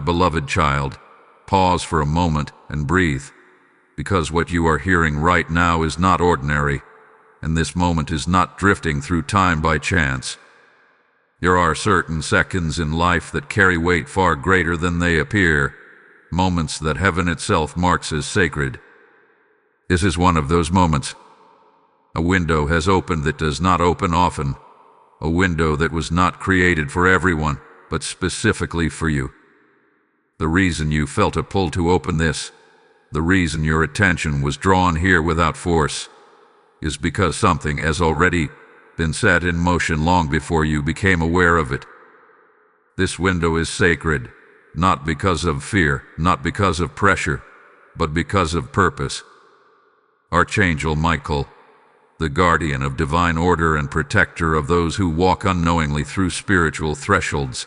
beloved child, pause for a moment and breathe, because what you are hearing right now is not ordinary, and this moment is not drifting through time by chance. There are certain seconds in life that carry weight far greater than they appear, moments that heaven itself marks as sacred. This is one of those moments. A window has opened that does not open often, a window that was not created for everyone, but specifically for you. The reason you felt a pull to open this, the reason your attention was drawn here without force, is because something has already been set in motion long before you became aware of it. This window is sacred, not because of fear, not because of pressure, but because of purpose. Archangel Michael, the guardian of divine order and protector of those who walk unknowingly through spiritual thresholds,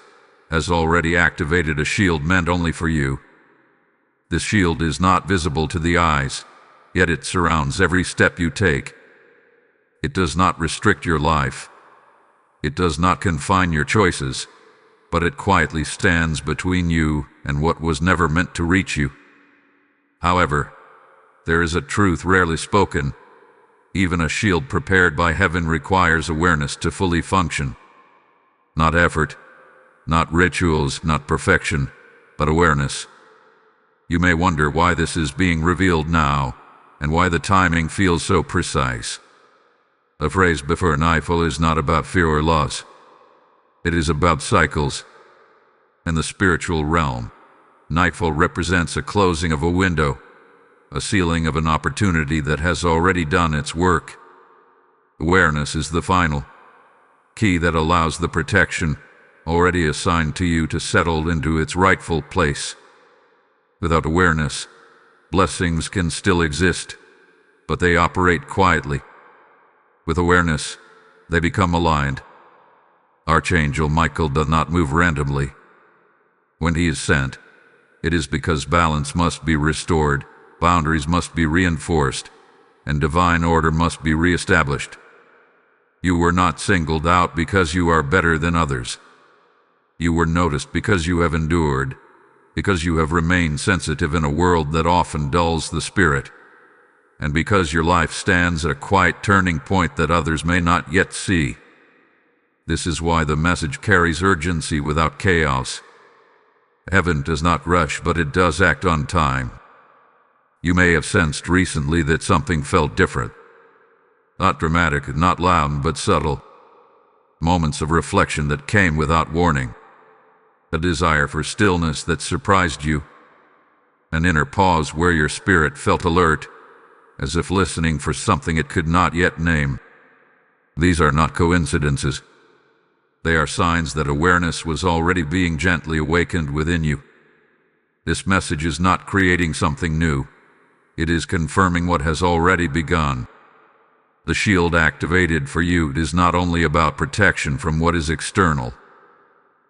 has already activated a shield meant only for you. This shield is not visible to the eyes, yet it surrounds every step you take. It does not restrict your life. It does not confine your choices, but it quietly stands between you and what was never meant to reach you. However, there is a truth rarely spoken. Even a shield prepared by heaven requires awareness to fully function. Not effort, not rituals, not perfection, but awareness. You may wonder why this is being revealed now, and why the timing feels so precise. The phrase before nightfall is not about fear or loss. It is about cycles. In the spiritual realm, nightfall represents a closing of a window, a sealing of an opportunity that has already done its work. Awareness is the final key that allows the protection already assigned to you to settle into its rightful place. Without awareness, blessings can still exist, but they operate quietly. With awareness, they become aligned. Archangel Michael does not move randomly. When he is sent, it is because balance must be restored, boundaries must be reinforced, and divine order must be reestablished. You were not singled out because you are better than others. You were noticed because you have endured, because you have remained sensitive in a world that often dulls the spirit, and because your life stands at a quiet turning point that others may not yet see. This is why the message carries urgency without chaos. Heaven does not rush, but it does act on time. You may have sensed recently that something felt different. Not dramatic, not loud, but subtle. Moments of reflection that came without warning. A desire for stillness that surprised you. An inner pause where your spirit felt alert, as if listening for something it could not yet name. These are not coincidences. They are signs that awareness was already being gently awakened within you. This message is not creating something new. It is confirming what has already begun. The shield activated for you is not only about protection from what is external.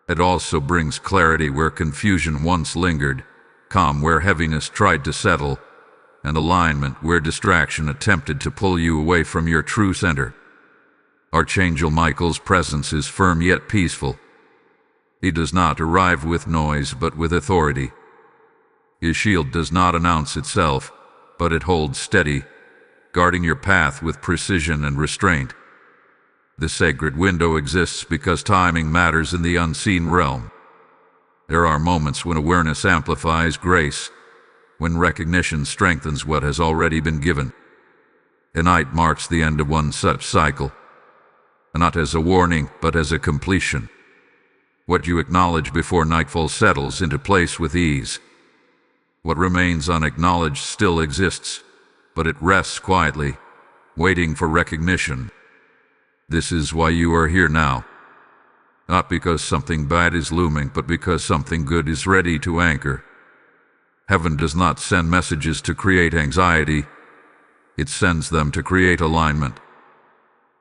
It also brings clarity where confusion once lingered, calm where heaviness tried to settle, and alignment where distraction attempted to pull you away from your true center. Archangel Michael's presence is firm yet peaceful. He does not arrive with noise but with authority. His shield does not announce itself, but it holds steady, guarding your path with precision and restraint. The sacred window exists because timing matters in the unseen realm. There are moments when awareness amplifies grace, when recognition strengthens what has already been given. A night marks the end of one such cycle, not as a warning, but as a completion. What you acknowledge before nightfall settles into place with ease. What remains unacknowledged still exists, but it rests quietly, waiting for recognition. This is why you are here now. Not because something bad is looming, but because something good is ready to anchor. Heaven does not send messages to create anxiety. It sends them to create alignment.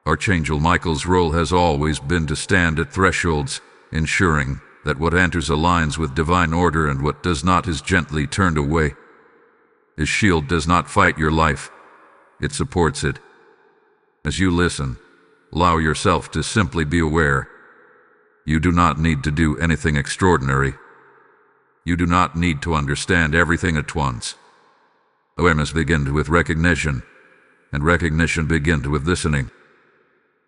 Archangel Michael's role has always been to stand at thresholds, ensuring that what enters aligns with divine order and what does not is gently turned away. His shield does not fight your life. It supports it. As you listen, allow yourself to simply be aware. You do not need to do anything extraordinary. You do not need to understand everything at once. Awareness begins with recognition, and recognition begins with listening.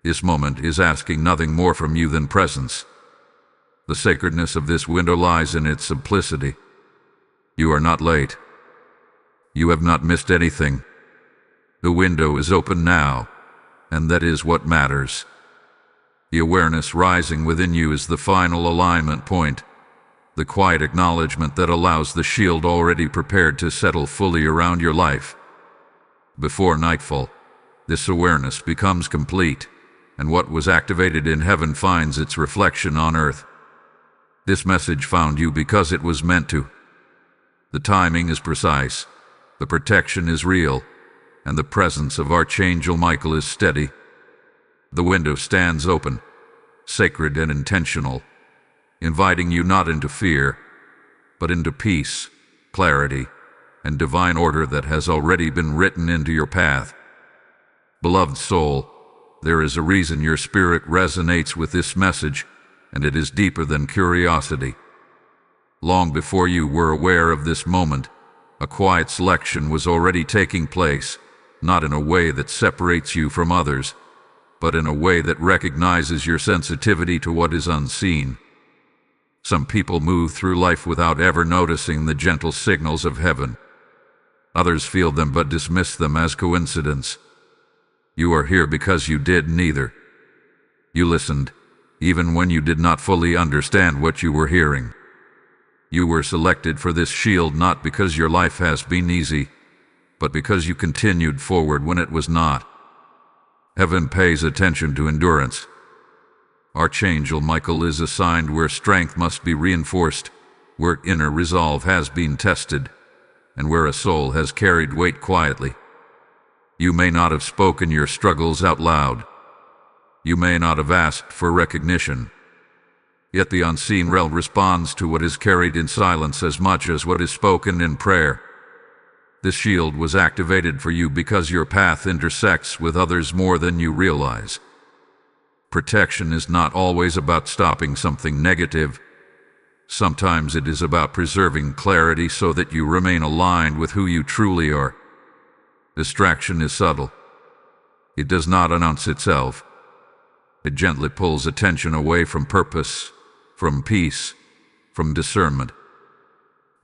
This moment is asking nothing more from you than presence. The sacredness of this window lies in its simplicity. You are not late. You have not missed anything. The window is open now, and that is what matters. The awareness rising within you is the final alignment point, the quiet acknowledgement that allows the shield already prepared to settle fully around your life. Before nightfall, this awareness becomes complete, and what was activated in heaven finds its reflection on earth. This message found you because it was meant to. The timing is precise, the protection is real, and the presence of Archangel Michael is steady. The window stands open, sacred and intentional, inviting you not into fear, but into peace, clarity, and divine order that has already been written into your path. Beloved soul, there is a reason your spirit resonates with this message, and it is deeper than curiosity. Long before you were aware of this moment, a quiet selection was already taking place, not in a way that separates you from others, but in a way that recognizes your sensitivity to what is unseen. Some people move through life without ever noticing the gentle signals of heaven. Others feel them but dismiss them as coincidence. You are here because you did neither. You listened, even when you did not fully understand what you were hearing. You were selected for this shield not because your life has been easy, but because you continued forward when it was not. Heaven pays attention to endurance. Archangel Michael is assigned where strength must be reinforced, where inner resolve has been tested, and where a soul has carried weight quietly. You may not have spoken your struggles out loud. You may not have asked for recognition. Yet the unseen realm responds to what is carried in silence as much as what is spoken in prayer. This shield was activated for you because your path intersects with others more than you realize. Protection is not always about stopping something negative. Sometimes it is about preserving clarity so that you remain aligned with who you truly are. Distraction is subtle. It does not announce itself. It gently pulls attention away from purpose, from peace, from discernment.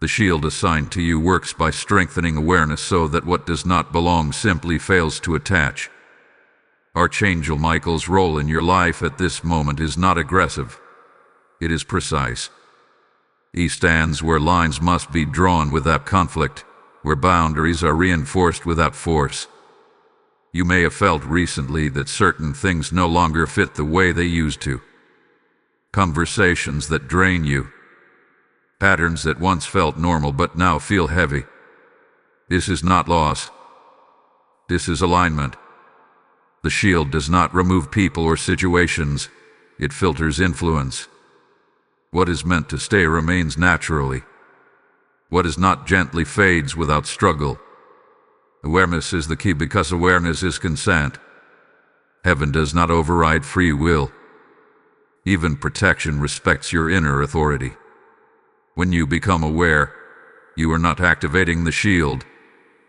The shield assigned to you works by strengthening awareness so that what does not belong simply fails to attach. Archangel Michael's role in your life at this moment is not aggressive. It is precise. He stands where lines must be drawn without conflict, where boundaries are reinforced without force. You may have felt recently that certain things no longer fit the way they used to. Conversations that drain you. Patterns that once felt normal but now feel heavy. This is not loss. This is alignment. The shield does not remove people or situations. It filters influence. What is meant to stay remains naturally. What is not gently fades without struggle. Awareness is the key because awareness is consent. Heaven does not override free will. Even protection respects your inner authority. When you become aware, you are not activating the shield.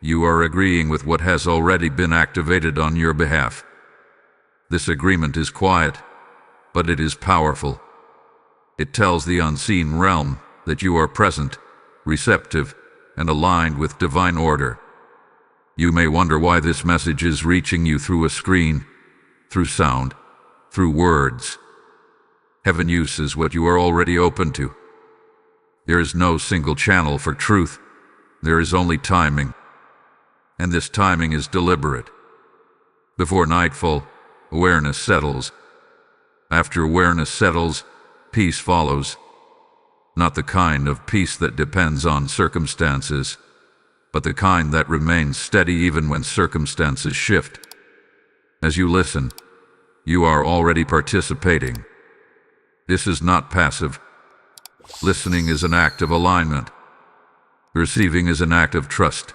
You are agreeing with what has already been activated on your behalf. This agreement is quiet, but it is powerful. It tells the unseen realm that you are present, receptive, and aligned with divine order. You may wonder why this message is reaching you through a screen, through sound, through words. Heaven uses what you are already open to. There is no single channel for truth. There is only timing. And this timing is deliberate. Before nightfall, awareness settles. After awareness settles, peace follows. Not the kind of peace that depends on circumstances, but the kind that remains steady even when circumstances shift. As you listen, you are already participating. This is not passive. Listening is an act of alignment. Receiving is an act of trust.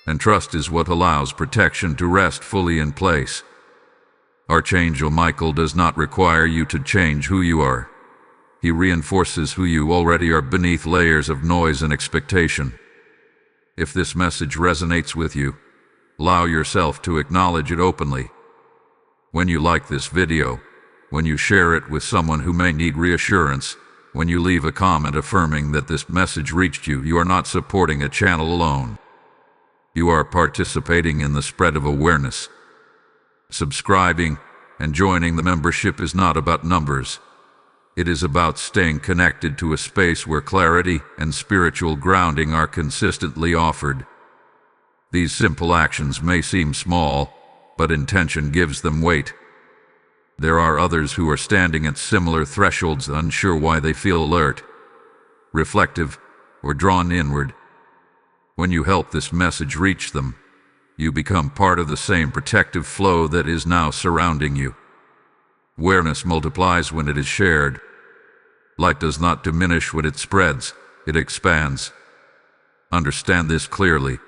And trust is what allows protection to rest fully in place. Archangel Michael does not require you to change who you are. He reinforces who you already are beneath layers of noise and expectation. If this message resonates with you, allow yourself to acknowledge it openly. When you like this video, when you share it with someone who may need reassurance, when you leave a comment affirming that this message reached you, you are not supporting a channel alone. You are participating in the spread of awareness. Subscribing and joining the membership is not about numbers. It is about staying connected to a space where clarity and spiritual grounding are consistently offered. These simple actions may seem small, but intention gives them weight. There are others who are standing at similar thresholds, unsure why they feel alert, reflective, or drawn inward. When you help this message reach them, you become part of the same protective flow that is now surrounding you. Awareness multiplies when it is shared. Light does not diminish when it spreads, it expands. Understand this clearly.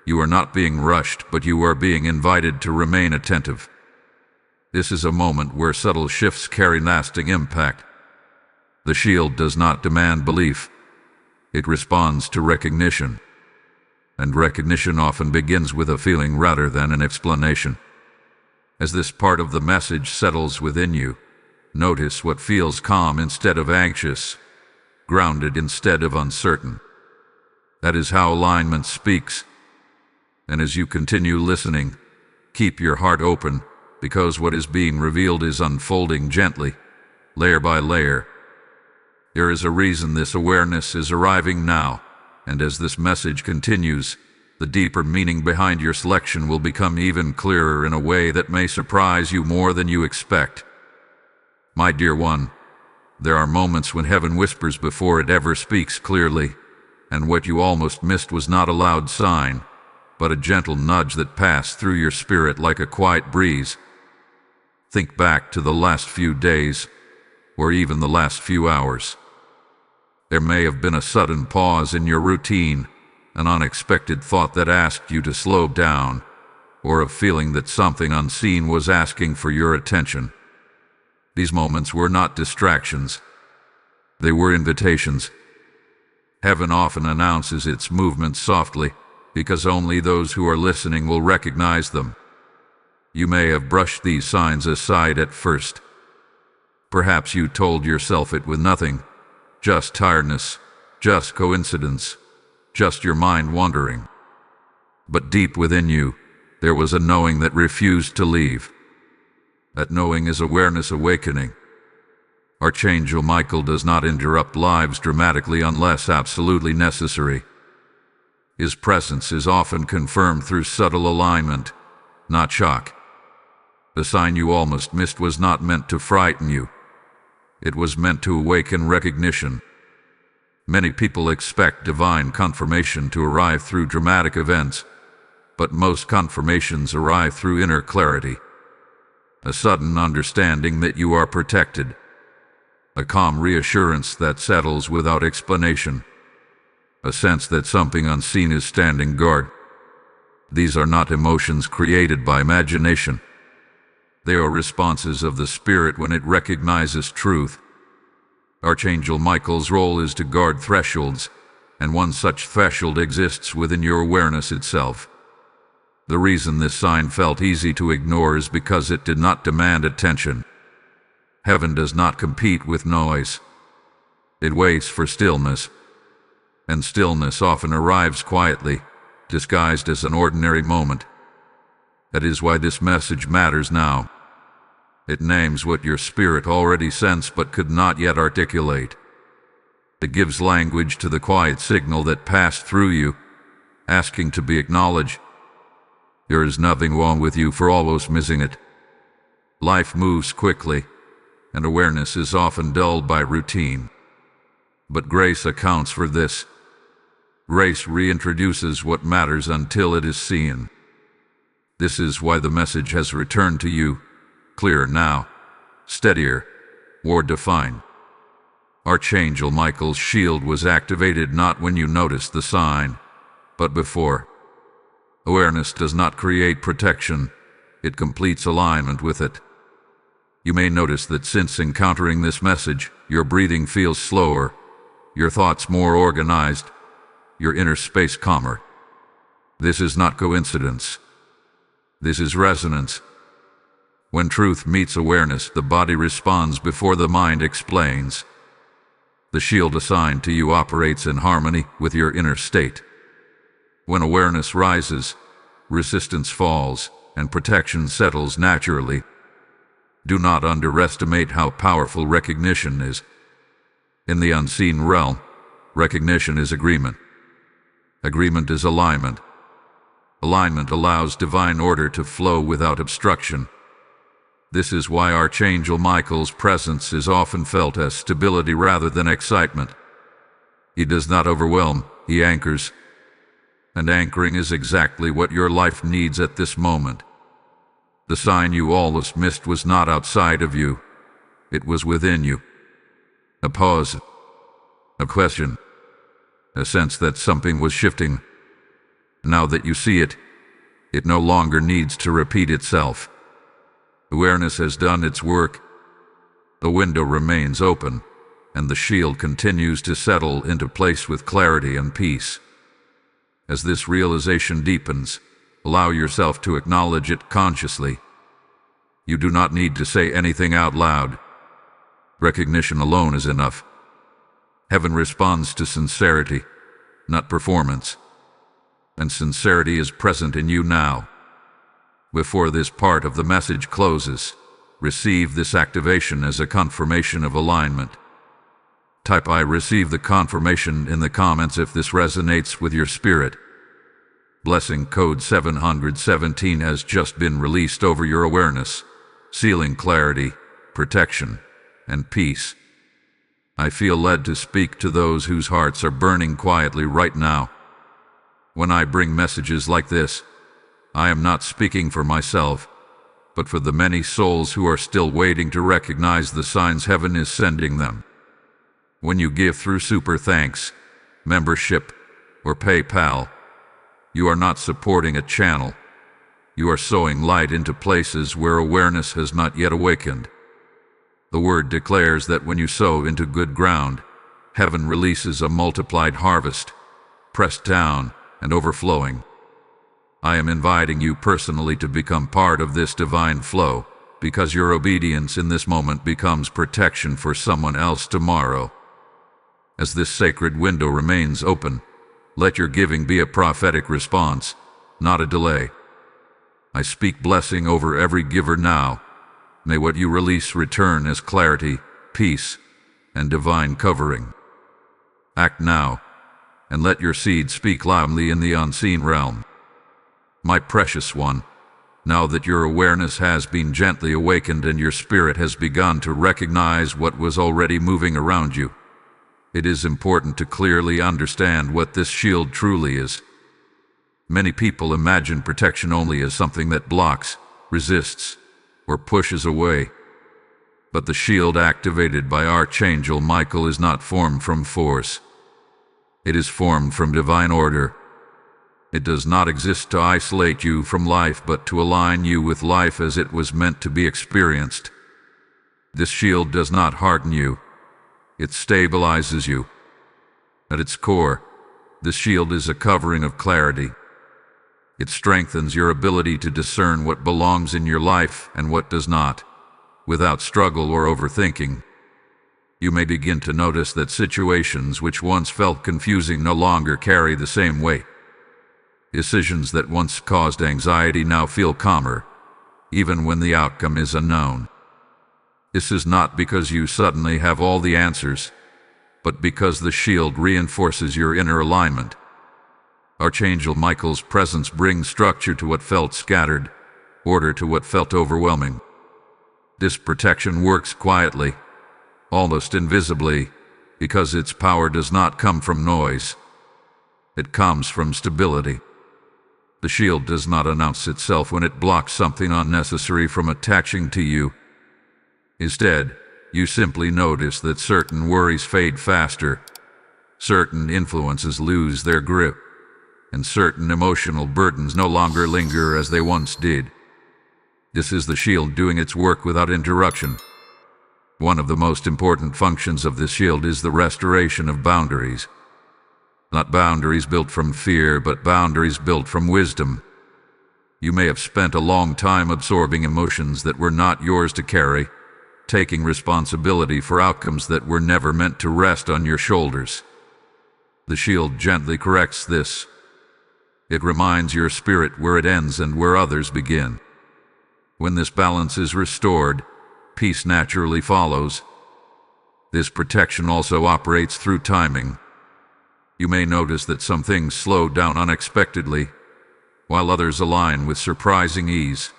You are not being rushed, but you are being invited to remain attentive. This is a moment where subtle shifts carry lasting impact. The shield does not demand belief. It responds to recognition. And recognition often begins with a feeling rather than an explanation. As this part of the message settles within you, notice what feels calm instead of anxious, grounded instead of uncertain. That is how alignment speaks. And as you continue listening, keep your heart open, because what is being revealed is unfolding gently, layer by layer. There is a reason this awareness is arriving now, and as this message continues, the deeper meaning behind your selection will become even clearer in a way that may surprise you more than you expect. My dear one, there are moments when heaven whispers before it ever speaks clearly, and what you almost missed was not a loud sign, but a gentle nudge that passed through your spirit like a quiet breeze. Think back to the last few days, or even the last few hours. There may have been a sudden pause in your routine, an unexpected thought that asked you to slow down, or a feeling that something unseen was asking for your attention. These moments were not distractions. They were invitations. Heaven often announces its movements softly, because only those who are listening will recognize them. You may have brushed these signs aside at first. Perhaps you told yourself it was nothing, just tiredness, just coincidence, just your mind wandering. But deep within you, there was a knowing that refused to leave. That knowing is awareness awakening. Archangel Michael does not interrupt lives dramatically unless absolutely necessary. His presence is often confirmed through subtle alignment, not shock. The sign you almost missed was not meant to frighten you. It was meant to awaken recognition. Many people expect divine confirmation to arrive through dramatic events, but most confirmations arrive through inner clarity. A sudden understanding that you are protected. A calm reassurance that settles without explanation. A sense that something unseen is standing guard. These are not emotions created by imagination. They are responses of the spirit when it recognizes truth. Archangel Michael's role is to guard thresholds, and one such threshold exists within your awareness itself. The reason this sign felt easy to ignore is because it did not demand attention. Heaven does not compete with noise. It waits for stillness. And stillness often arrives quietly, disguised as an ordinary moment. That is why this message matters now. It names what your spirit already sensed but could not yet articulate. It gives language to the quiet signal that passed through you, asking to be acknowledged. There is nothing wrong with you for almost missing it. Life moves quickly, and awareness is often dulled by routine. But grace accounts for this. Grace reintroduces what matters until it is seen. This is why the message has returned to you, clearer now, steadier, more defined. Archangel Michael's shield was activated not when you noticed the sign, but before. Awareness does not create protection, it completes alignment with it. You may notice that since encountering this message, your breathing feels slower, your thoughts more organized, your inner space calmer. This is not coincidence. This is resonance. When truth meets awareness, the body responds before the mind explains. The shield assigned to you operates in harmony with your inner state. When awareness rises, resistance falls, and protection settles naturally. Do not underestimate how powerful recognition is. In the unseen realm, recognition is agreement. Agreement is alignment. Alignment allows divine order to flow without obstruction. This is why Archangel Michael's presence is often felt as stability rather than excitement. He does not overwhelm, he anchors. And anchoring is exactly what your life needs at this moment. The sign you almost missed was not outside of you. It was within you. A pause. A question. A sense that something was shifting. Now that you see it, it no longer needs to repeat itself. Awareness has done its work. The window remains open, and the shield continues to settle into place with clarity and peace. As this realization deepens, allow yourself to acknowledge it consciously. You do not need to say anything out loud. Recognition alone is enough. Heaven responds to sincerity, not performance. And sincerity is present in you now. Before this part of the message closes, receive this activation as a confirmation of alignment. Type "I receive the confirmation" in the comments if this resonates with your spirit. Blessing code 717 has just been released over your awareness, sealing clarity, protection, and peace. I feel led to speak to those whose hearts are burning quietly right now. When I bring messages like this, I am not speaking for myself, but for the many souls who are still waiting to recognize the signs heaven is sending them. When you give through Super Thanks, membership, or PayPal, you are not supporting a channel. You are sowing light into places where awareness has not yet awakened. The word declares that when you sow into good ground, heaven releases a multiplied harvest, pressed down and overflowing. I am inviting you personally to become part of this divine flow, because your obedience in this moment becomes protection for someone else tomorrow. As this sacred window remains open, let your giving be a prophetic response, not a delay. I speak blessing over every giver now. May what you release return as clarity, peace, and divine covering. Act now, and let your seed speak loudly in the unseen realm. My precious one, now that your awareness has been gently awakened and your spirit has begun to recognize what was already moving around you, it is important to clearly understand what this shield truly is. Many people imagine protection only as something that blocks, resists, or pushes away. But the shield activated by Archangel Michael is not formed from force. It is formed from divine order. It does not exist to isolate you from life, but to align you with life as it was meant to be experienced. This shield does not harden you. It stabilizes you. At its core, this shield is a covering of clarity. It strengthens your ability to discern what belongs in your life and what does not, without struggle or overthinking. You may begin to notice that situations which once felt confusing no longer carry the same weight. Decisions that once caused anxiety now feel calmer, even when the outcome is unknown. This is not because you suddenly have all the answers, but because the shield reinforces your inner alignment. Archangel Michael's presence brings structure to what felt scattered, order to what felt overwhelming. This protection works quietly, almost invisibly, because its power does not come from noise. It comes from stability. The shield does not announce itself when it blocks something unnecessary from attaching to you. Instead, you simply notice that certain worries fade faster, certain influences lose their grip, and certain emotional burdens no longer linger as they once did. This is the shield doing its work without interruption. One of the most important functions of this shield is the restoration of boundaries. Not boundaries built from fear, but boundaries built from wisdom. You may have spent a long time absorbing emotions that were not yours to carry, taking responsibility for outcomes that were never meant to rest on your shoulders. The shield gently corrects this. It reminds your spirit where it ends and where others begin. When this balance is restored, peace naturally follows. This protection also operates through timing. You may notice that some things slow down unexpectedly, while others align with surprising ease.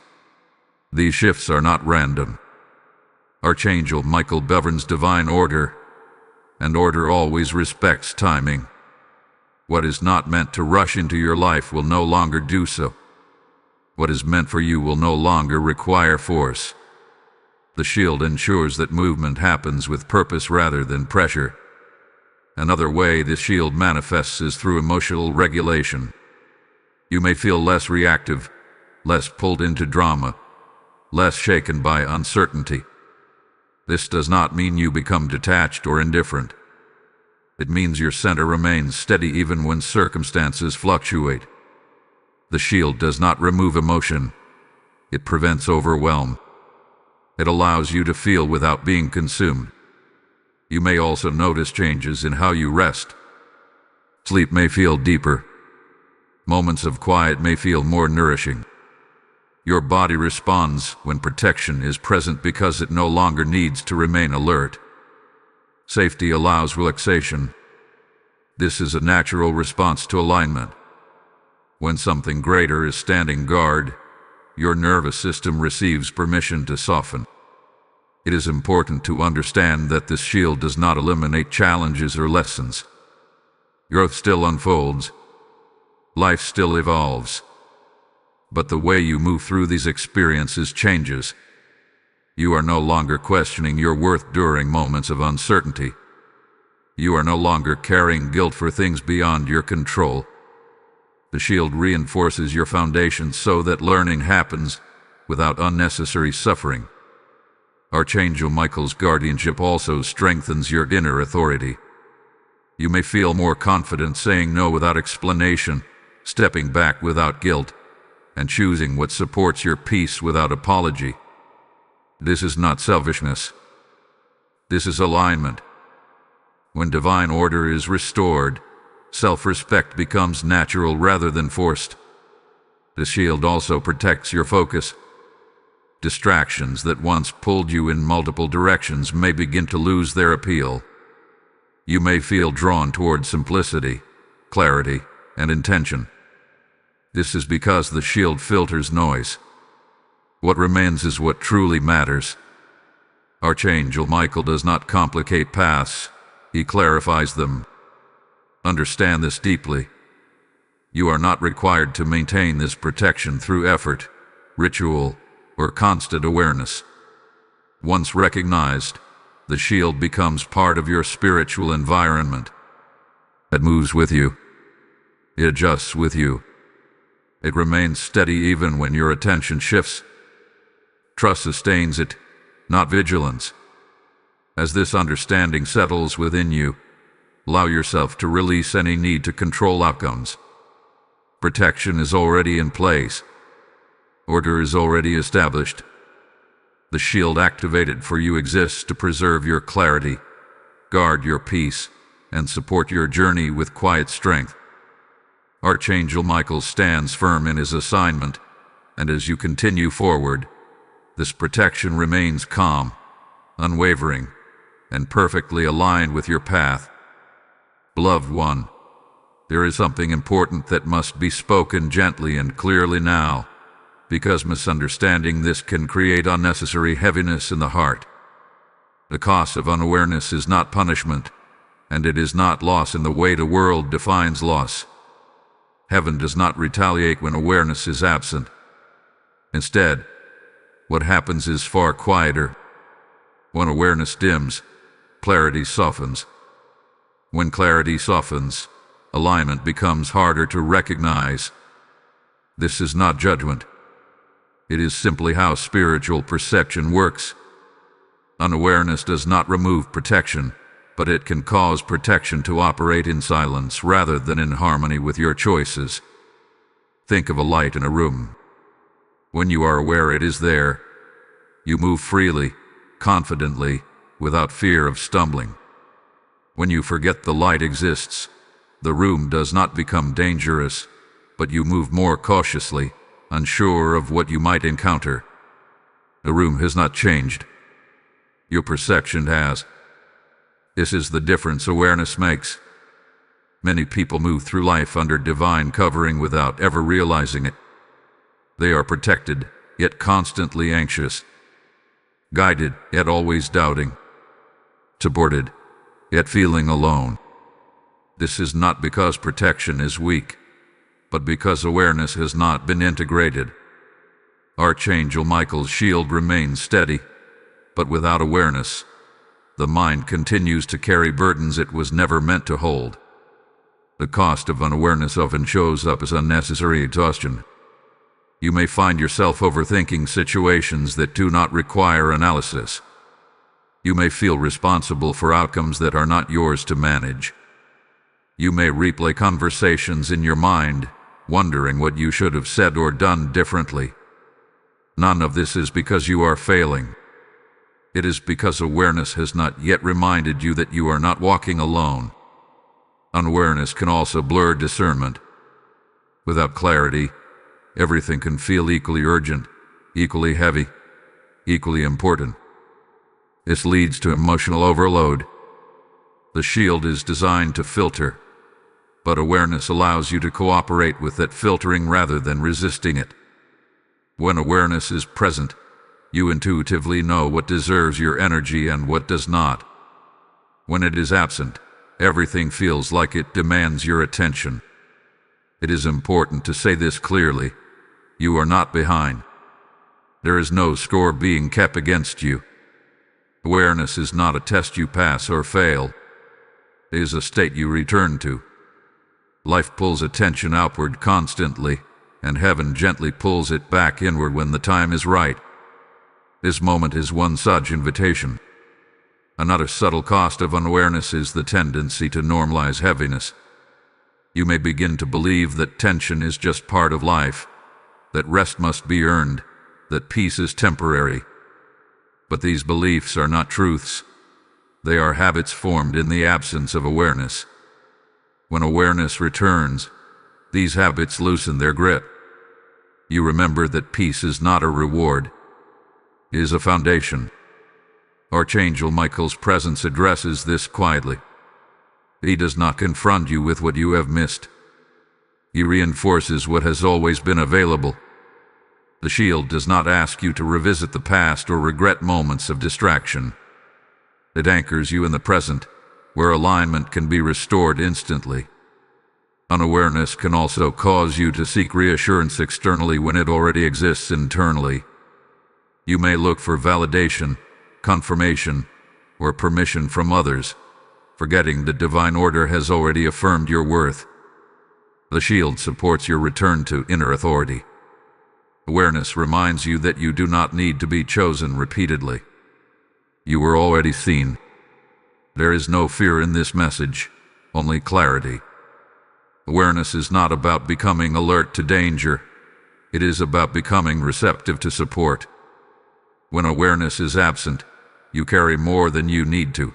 These shifts are not random. Archangel Michael governs divine order, and order always respects timing. What is not meant to rush into your life will no longer do so. What is meant for you will no longer require force. The shield ensures that movement happens with purpose rather than pressure. Another way this shield manifests is through emotional regulation. You may feel less reactive, less pulled into drama, less shaken by uncertainty. This does not mean you become detached or indifferent. It means your center remains steady even when circumstances fluctuate. The shield does not remove emotion. It prevents overwhelm. It allows you to feel without being consumed. You may also notice changes in how you rest. Sleep may feel deeper. Moments of quiet may feel more nourishing. Your body responds when protection is present because it no longer needs to remain alert. Safety allows relaxation. This is a natural response to alignment. When something greater is standing guard, your nervous system receives permission to soften. It is important to understand that this shield does not eliminate challenges or lessons. Growth still unfolds. Life still evolves. But the way you move through these experiences changes. You are no longer questioning your worth during moments of uncertainty. You are no longer carrying guilt for things beyond your control. The shield reinforces your foundation so that learning happens without unnecessary suffering. Archangel Michael's guardianship also strengthens your inner authority. You may feel more confident saying no without explanation, stepping back without guilt, and choosing what supports your peace without apology. This is not selfishness. This is alignment. When divine order is restored, self-respect becomes natural rather than forced. The shield also protects your focus. Distractions that once pulled you in multiple directions may begin to lose their appeal. You may feel drawn toward simplicity, clarity, and intention. This is because the shield filters noise. What remains is what truly matters. Archangel Michael does not complicate paths, he clarifies them. Understand this deeply. You are not required to maintain this protection through effort, ritual, or constant awareness. Once recognized, the shield becomes part of your spiritual environment. It moves with you. It adjusts with you. It remains steady even when your attention shifts. Trust sustains it, not vigilance. As this understanding settles within you, allow yourself to release any need to control outcomes. Protection is already in place. Order is already established. The shield activated for you exists to preserve your clarity, guard your peace, and support your journey with quiet strength. Archangel Michael stands firm in his assignment, and as you continue forward, this protection remains calm, unwavering, and perfectly aligned with your path. Beloved one, there is something important that must be spoken gently and clearly now, because misunderstanding this can create unnecessary heaviness in the heart. The cost of unawareness is not punishment, and it is not loss in the way the world defines loss. Heaven does not retaliate when awareness is absent. Instead, what happens is far quieter. When awareness dims, clarity softens. When clarity softens, alignment becomes harder to recognize. This is not judgment. It is simply how spiritual perception works. Unawareness does not remove protection, but it can cause protection to operate in silence rather than in harmony with your choices. Think of a light in a room. When you are aware it is there, you move freely, confidently, without fear of stumbling. When you forget the light exists, the room does not become dangerous, but you move more cautiously, unsure of what you might encounter. The room has not changed. Your perception has. This is the difference awareness makes. Many people move through life under divine covering without ever realizing it. They are protected, yet constantly anxious. Guided, yet always doubting. Supported, yet feeling alone. This is not because protection is weak, but because awareness has not been integrated. Archangel Michael's shield remains steady, but without awareness, the mind continues to carry burdens it was never meant to hold. The cost of unawareness often shows up as unnecessary exhaustion. You may find yourself overthinking situations that do not require analysis. You may feel responsible for outcomes that are not yours to manage. You may replay conversations in your mind, wondering what you should have said or done differently. None of this is because you are failing. It is because awareness has not yet reminded you that you are not walking alone. Unawareness can also blur discernment. Without clarity, everything can feel equally urgent, equally heavy, equally important. This leads to emotional overload. The shield is designed to filter, but awareness allows you to cooperate with that filtering rather than resisting it. When awareness is present, you intuitively know what deserves your energy and what does not. When it is absent, everything feels like it demands your attention. It is important to say this clearly. You are not behind. There is no score being kept against you. Awareness is not a test you pass or fail. It is a state you return to. Life pulls attention outward constantly, and heaven gently pulls it back inward when the time is right. This moment is one such invitation. Another subtle cost of unawareness is the tendency to normalize heaviness. You may begin to believe that tension is just part of life, that rest must be earned, that peace is temporary. But these beliefs are not truths. They are habits formed in the absence of awareness. When awareness returns, these habits loosen their grip. You remember that peace is not a reward. It is a foundation. Archangel Michael's presence addresses this quietly. He does not confront you with what you have missed. He reinforces what has always been available. The shield does not ask you to revisit the past or regret moments of distraction. It anchors you in the present, where alignment can be restored instantly. Unawareness can also cause you to seek reassurance externally when it already exists internally. You may look for validation, confirmation, or permission from others, forgetting that divine order has already affirmed your worth. The shield supports your return to inner authority. Awareness reminds you that you do not need to be chosen repeatedly. You were already seen. There is no fear in this message, only clarity. Awareness is not about becoming alert to danger. It is about becoming receptive to support. When awareness is absent, you carry more than you need to.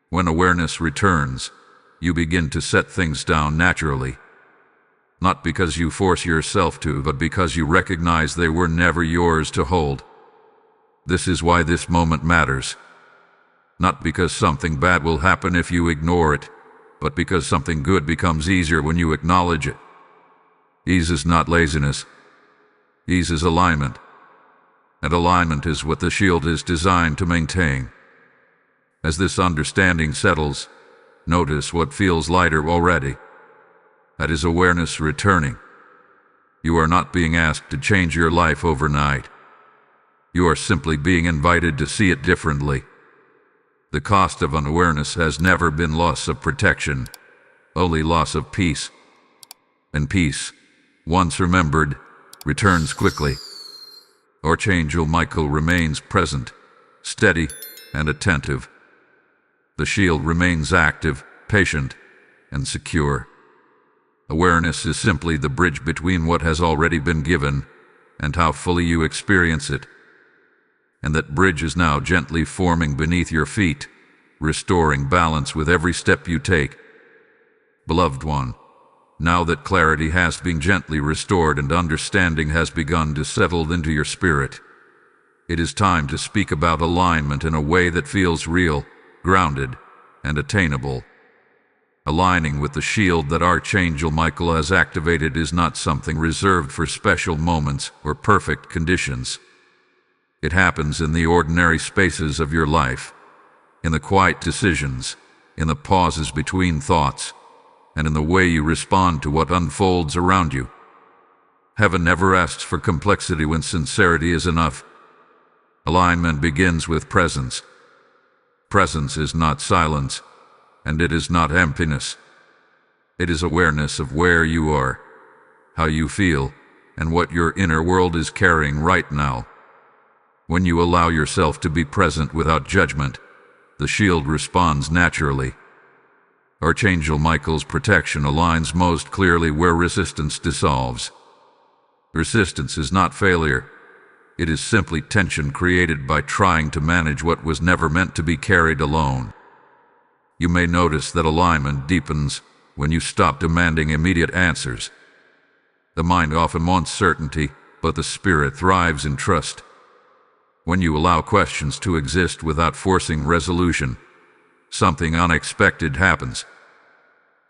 When awareness returns, you begin to set things down naturally. Not because you force yourself to, but because you recognize they were never yours to hold. This is why this moment matters. Not because something bad will happen if you ignore it, but because something good becomes easier when you acknowledge it. Ease is not laziness. Ease is alignment. And alignment is what the shield is designed to maintain. As this understanding settles, notice what feels lighter already. That is awareness returning. You are not being asked to change your life overnight. You are simply being invited to see it differently. The cost of unawareness has never been loss of protection, only loss of peace. And peace, once remembered, returns quickly. Archangel Michael remains present, steady, and attentive. The shield remains active, patient, and secure. Awareness is simply the bridge between what has already been given and how fully you experience it. And that bridge is now gently forming beneath your feet, restoring balance with every step you take. Beloved one, now that clarity has been gently restored and understanding has begun to settle into your spirit, it is time to speak about alignment in a way that feels real, grounded, and attainable. Aligning with the shield that Archangel Michael has activated is not something reserved for special moments or perfect conditions. It happens in the ordinary spaces of your life, in the quiet decisions, in the pauses between thoughts, and in the way you respond to what unfolds around you. Heaven never asks for complexity when sincerity is enough. Alignment begins with presence. Presence is not silence, and it is not emptiness. It is awareness of where you are, how you feel, and what your inner world is carrying right now. When you allow yourself to be present without judgment, the shield responds naturally. Archangel Michael's protection aligns most clearly where resistance dissolves. Resistance is not failure. It is simply tension created by trying to manage what was never meant to be carried alone. You may notice that alignment deepens when you stop demanding immediate answers. The mind often wants certainty, but the spirit thrives in trust. When you allow questions to exist without forcing resolution, something unexpected happens.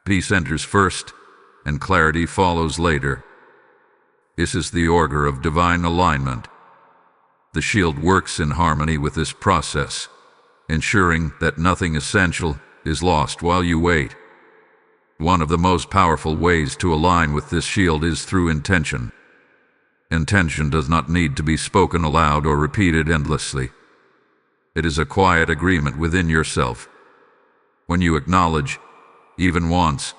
Peace enters first, and clarity follows later. This is the order of divine alignment. The shield works in harmony with this process, ensuring that nothing essential is lost while you wait. One of the most powerful ways to align with this shield is through intention. Intention does not need to be spoken aloud or repeated endlessly. It is a quiet agreement within yourself. When you acknowledge, even once,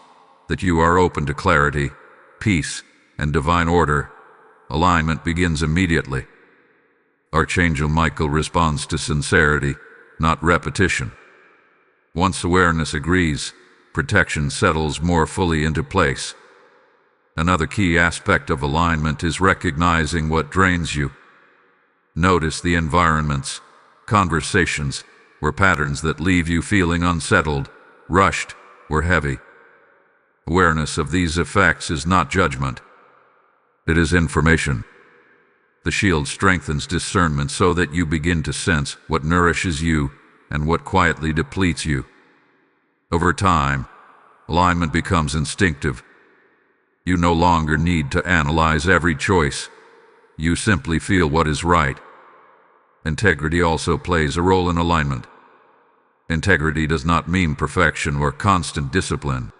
that you are open to clarity, peace, and divine order, alignment begins immediately. Archangel Michael responds to sincerity, not repetition. Once awareness agrees, protection settles more fully into place. Another key aspect of alignment is recognizing what drains you. Notice the environments, conversations, or patterns that leave you feeling unsettled, rushed, or heavy. Awareness of these effects is not judgment. It is information. The shield strengthens discernment so that you begin to sense what nourishes you and what quietly depletes you. Over time, alignment becomes instinctive. You no longer need to analyze every choice. You simply feel what is right. Integrity also plays a role in alignment. Integrity does not mean perfection or constant discipline.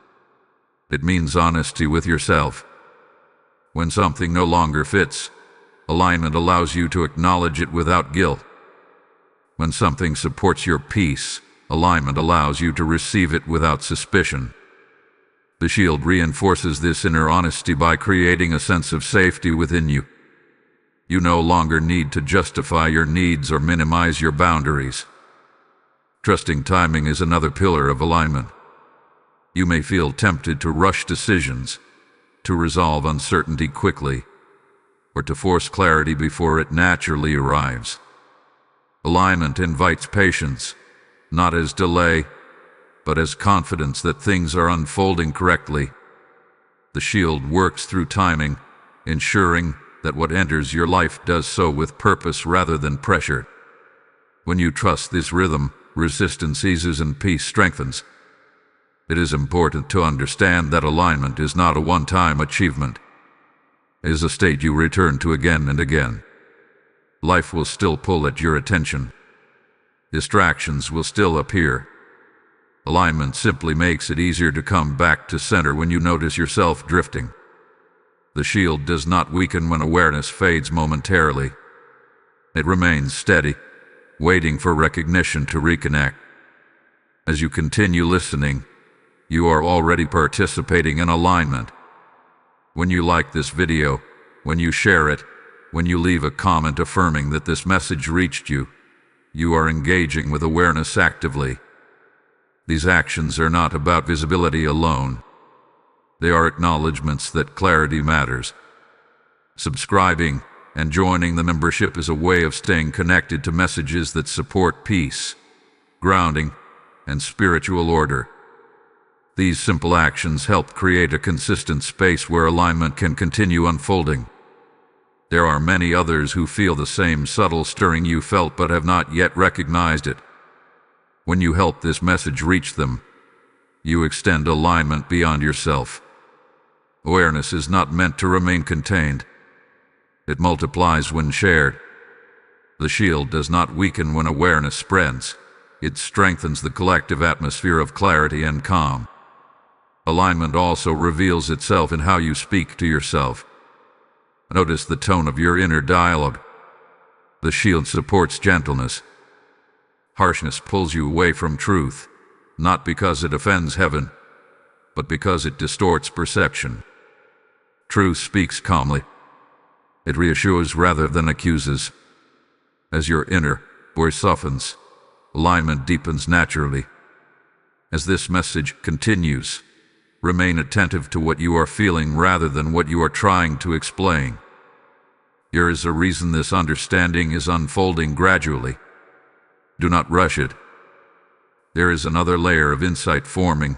It means honesty with yourself. When something no longer fits, alignment allows you to acknowledge it without guilt. When something supports your peace, alignment allows you to receive it without suspicion. The shield reinforces this inner honesty by creating a sense of safety within you. You no longer need to justify your needs or minimize your boundaries. Trusting timing is another pillar of alignment. You may feel tempted to rush decisions, to resolve uncertainty quickly, or to force clarity before it naturally arrives. Alignment invites patience, not as delay, but as confidence that things are unfolding correctly. The shield works through timing, ensuring that what enters your life does so with purpose rather than pressure. When you trust this rhythm, resistance eases and peace strengthens. It is important to understand that alignment is not a one-time achievement. It is a state you return to again and again. Life will still pull at your attention. Distractions will still appear. Alignment simply makes it easier to come back to center when you notice yourself drifting. The shield does not weaken when awareness fades momentarily. It remains steady, waiting for recognition to reconnect. As you continue listening, you are already participating in alignment. When you like this video, when you share it, When you leave a comment affirming that this message reached you, you are engaging with awareness actively. These actions are not about visibility alone. They are acknowledgments that clarity matters. Subscribing and joining the membership is a way of staying connected to messages that support peace, grounding, and spiritual order. These simple actions help create a consistent space where alignment can continue unfolding. There are many others who feel the same subtle stirring you felt but have not yet recognized it. When you help this message reach them, you extend alignment beyond yourself. Awareness is not meant to remain contained. It multiplies when shared. The shield does not weaken when awareness spreads. It strengthens the collective atmosphere of clarity and calm. Alignment also reveals itself in how you speak to yourself. Notice the tone of your inner dialogue. The shield supports gentleness. Harshness pulls you away from truth, not because it offends heaven, but because it distorts perception. Truth speaks calmly. It reassures rather than accuses. As your inner voice softens, alignment deepens naturally. As this message continues, remain attentive to what you are feeling rather than what you are trying to explain. There is a reason this understanding is unfolding gradually. Do not rush it. There is another layer of insight forming,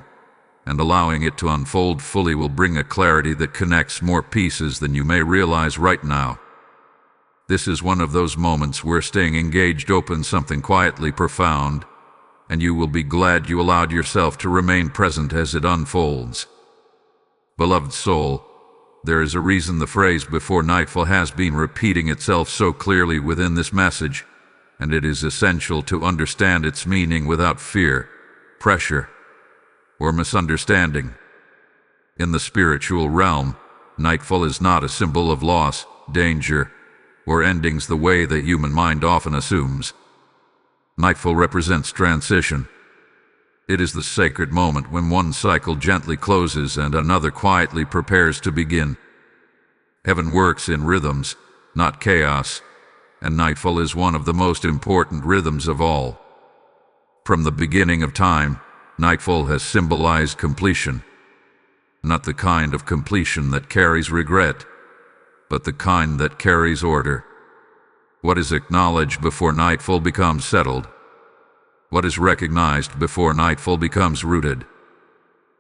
and allowing it to unfold fully will bring a clarity that connects more pieces than you may realize right now. This is one of those moments where staying engaged opens something quietly profound, and you will be glad you allowed yourself to remain present as it unfolds. Beloved soul, there is a reason the phrase "before nightfall" has been repeating itself so clearly within this message, and it is essential to understand its meaning without fear, pressure, or misunderstanding. In the spiritual realm, nightfall is not a symbol of loss, danger, or endings the way the human mind often assumes. Nightfall represents transition. It is the sacred moment when one cycle gently closes and another quietly prepares to begin. Heaven works in rhythms, not chaos, and nightfall is one of the most important rhythms of all. From the beginning of time, nightfall has symbolized completion. Not the kind of completion that carries regret, but the kind that carries order. What is acknowledged before nightfall becomes settled. What is recognized before nightfall becomes rooted.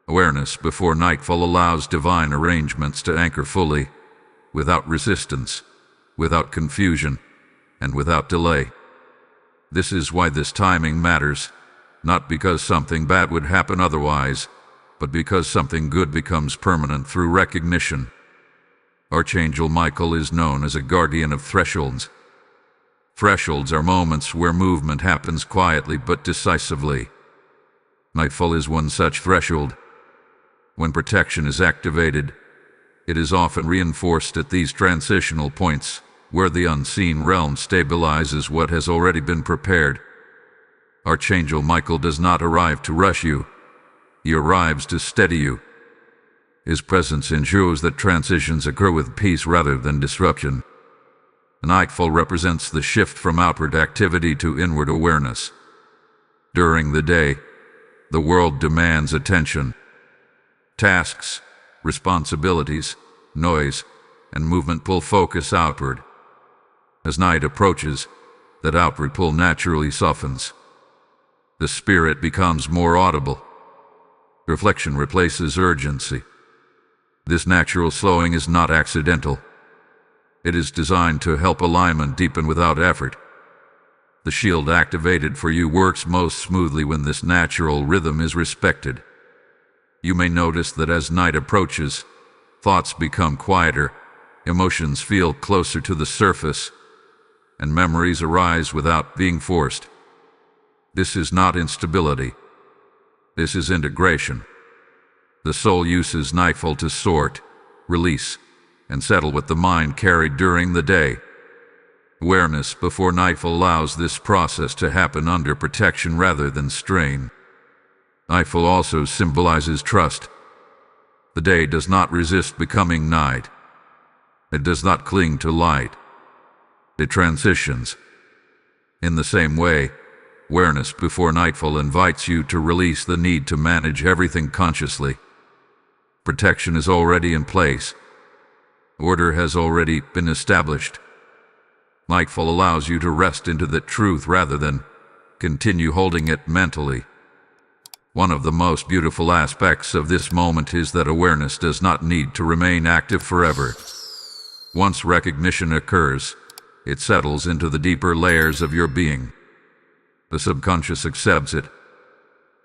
Awareness before nightfall allows divine arrangements to anchor fully, without resistance, without confusion, and without delay. This is why this timing matters, not because something bad would happen otherwise, but because something good becomes permanent through recognition. Archangel Michael is known as a guardian of thresholds. Thresholds are moments where movement happens quietly but decisively. Nightfall is one such threshold. When protection is activated, it is often reinforced at these transitional points, where the unseen realm stabilizes what has already been prepared. Archangel Michael does not arrive to rush you. He arrives to steady you. His presence ensures that transitions occur with peace rather than disruption. Nightfall represents the shift from outward activity to inward awareness. During the day, the world demands attention. Tasks, responsibilities, noise, and movement pull focus outward. As night approaches, that outward pull naturally softens. The spirit becomes more audible. Reflection replaces urgency. This natural slowing is not accidental. It is designed to help alignment deepen without effort. The shield activated for you works most smoothly when this natural rhythm is respected. You may notice that as night approaches, thoughts become quieter, emotions feel closer to the surface, and memories arise without being forced. This is not instability. This is integration. The soul uses nightfall to sort, release, and settle what the mind carried during the day. Awareness before nightfall allows this process to happen under protection rather than strain. Nightfall also symbolizes trust. The day does not resist becoming night. It does not cling to light. It transitions. In the same way, awareness before nightfall invites you to release the need to manage everything consciously. Protection is already in place. Order has already been established. Nightfall allows you to rest into that truth rather than continue holding it mentally. One of the most beautiful aspects of this moment is that awareness does not need to remain active forever. Once recognition occurs, it settles into the deeper layers of your being. The subconscious accepts it.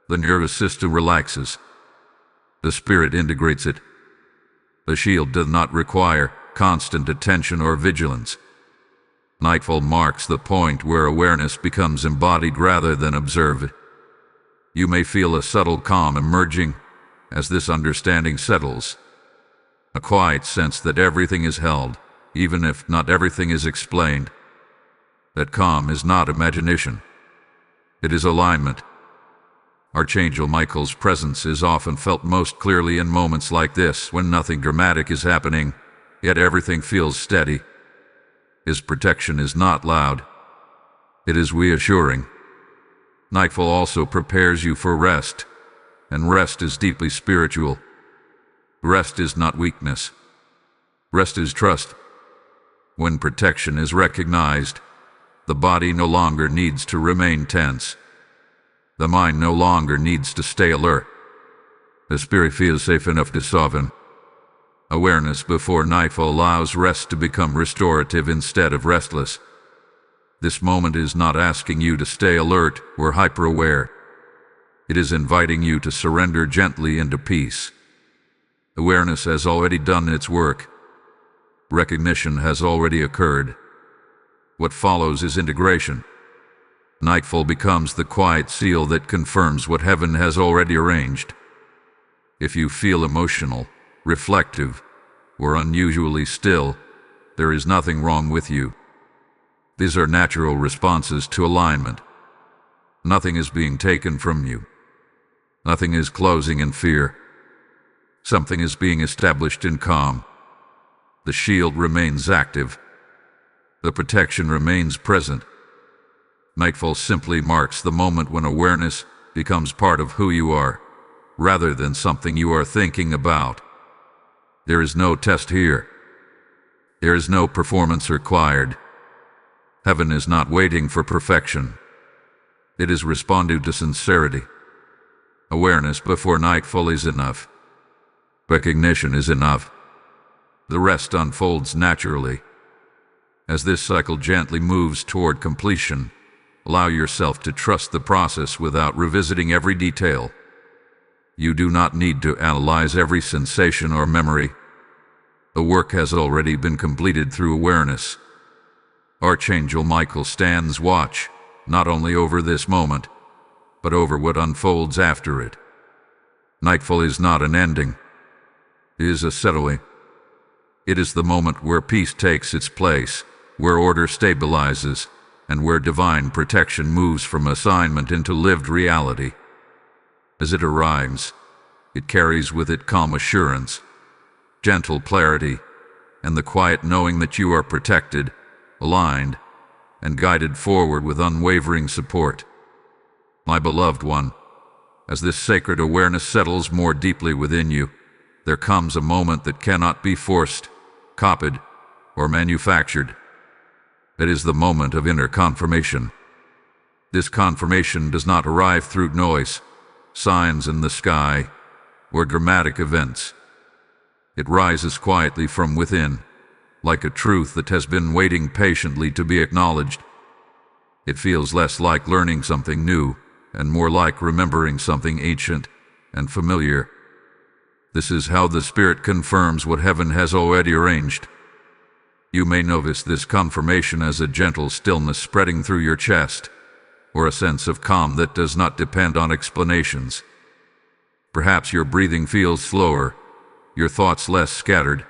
The nervous system relaxes. The spirit integrates it. The shield does not require constant attention or vigilance. Nightfall marks the point where awareness becomes embodied rather than observed. You may feel a subtle calm emerging as this understanding settles. A quiet sense that everything is held, even if not everything is explained. That calm is not imagination. It is alignment. Archangel Michael's presence is often felt most clearly in moments like this, when nothing dramatic is happening, yet everything feels steady. His protection is not loud. It is reassuring. Nightfall also prepares you for rest, and rest is deeply spiritual. Rest is not weakness. Rest is trust. When protection is recognized, the body no longer needs to remain tense. The mind no longer needs to stay alert. The spirit feels safe enough to soften. Awareness before nightfall allows rest to become restorative instead of restless. This moment is not asking you to stay alert or hyper-aware. It is inviting you to surrender gently into peace. Awareness has already done its work. Recognition has already occurred. What follows is integration. Nightfall becomes the quiet seal that confirms what heaven has already arranged. If you feel emotional, reflective, or unusually still, there is nothing wrong with you. These are natural responses to alignment. Nothing is being taken from you. Nothing is closing in fear. Something is being established in calm. The shield remains active. The protection remains present. Nightfall simply marks the moment when awareness becomes part of who you are, rather than something you are thinking about. There is no test here. There is no performance required. Heaven is not waiting for perfection. It is responding to sincerity. Awareness before nightfall is enough. Recognition is enough. The rest unfolds naturally. As this cycle gently moves toward completion, allow yourself to trust the process without revisiting every detail. You do not need to analyze every sensation or memory. The work has already been completed through awareness. Archangel Michael stands watch, not only over this moment, but over what unfolds after it. Nightfall is not an ending. It is a settling. It is the moment where peace takes its place, where order stabilizes, and where divine protection moves from assignment into lived reality. As it arrives, it carries with it calm assurance, gentle clarity, and the quiet knowing that you are protected, aligned, and guided forward with unwavering support. My beloved one, as this sacred awareness settles more deeply within you, there comes a moment that cannot be forced, copied, or manufactured. It is the moment of inner confirmation. This confirmation does not arrive through noise, signs in the sky, or dramatic events. It rises quietly from within, like a truth that has been waiting patiently to be acknowledged. It feels less like learning something new, and more like remembering something ancient and familiar. This is how the Spirit confirms what heaven has already arranged. You may notice this confirmation as a gentle stillness spreading through your chest, or a sense of calm that does not depend on explanations. Perhaps your breathing feels slower, your thoughts less scattered,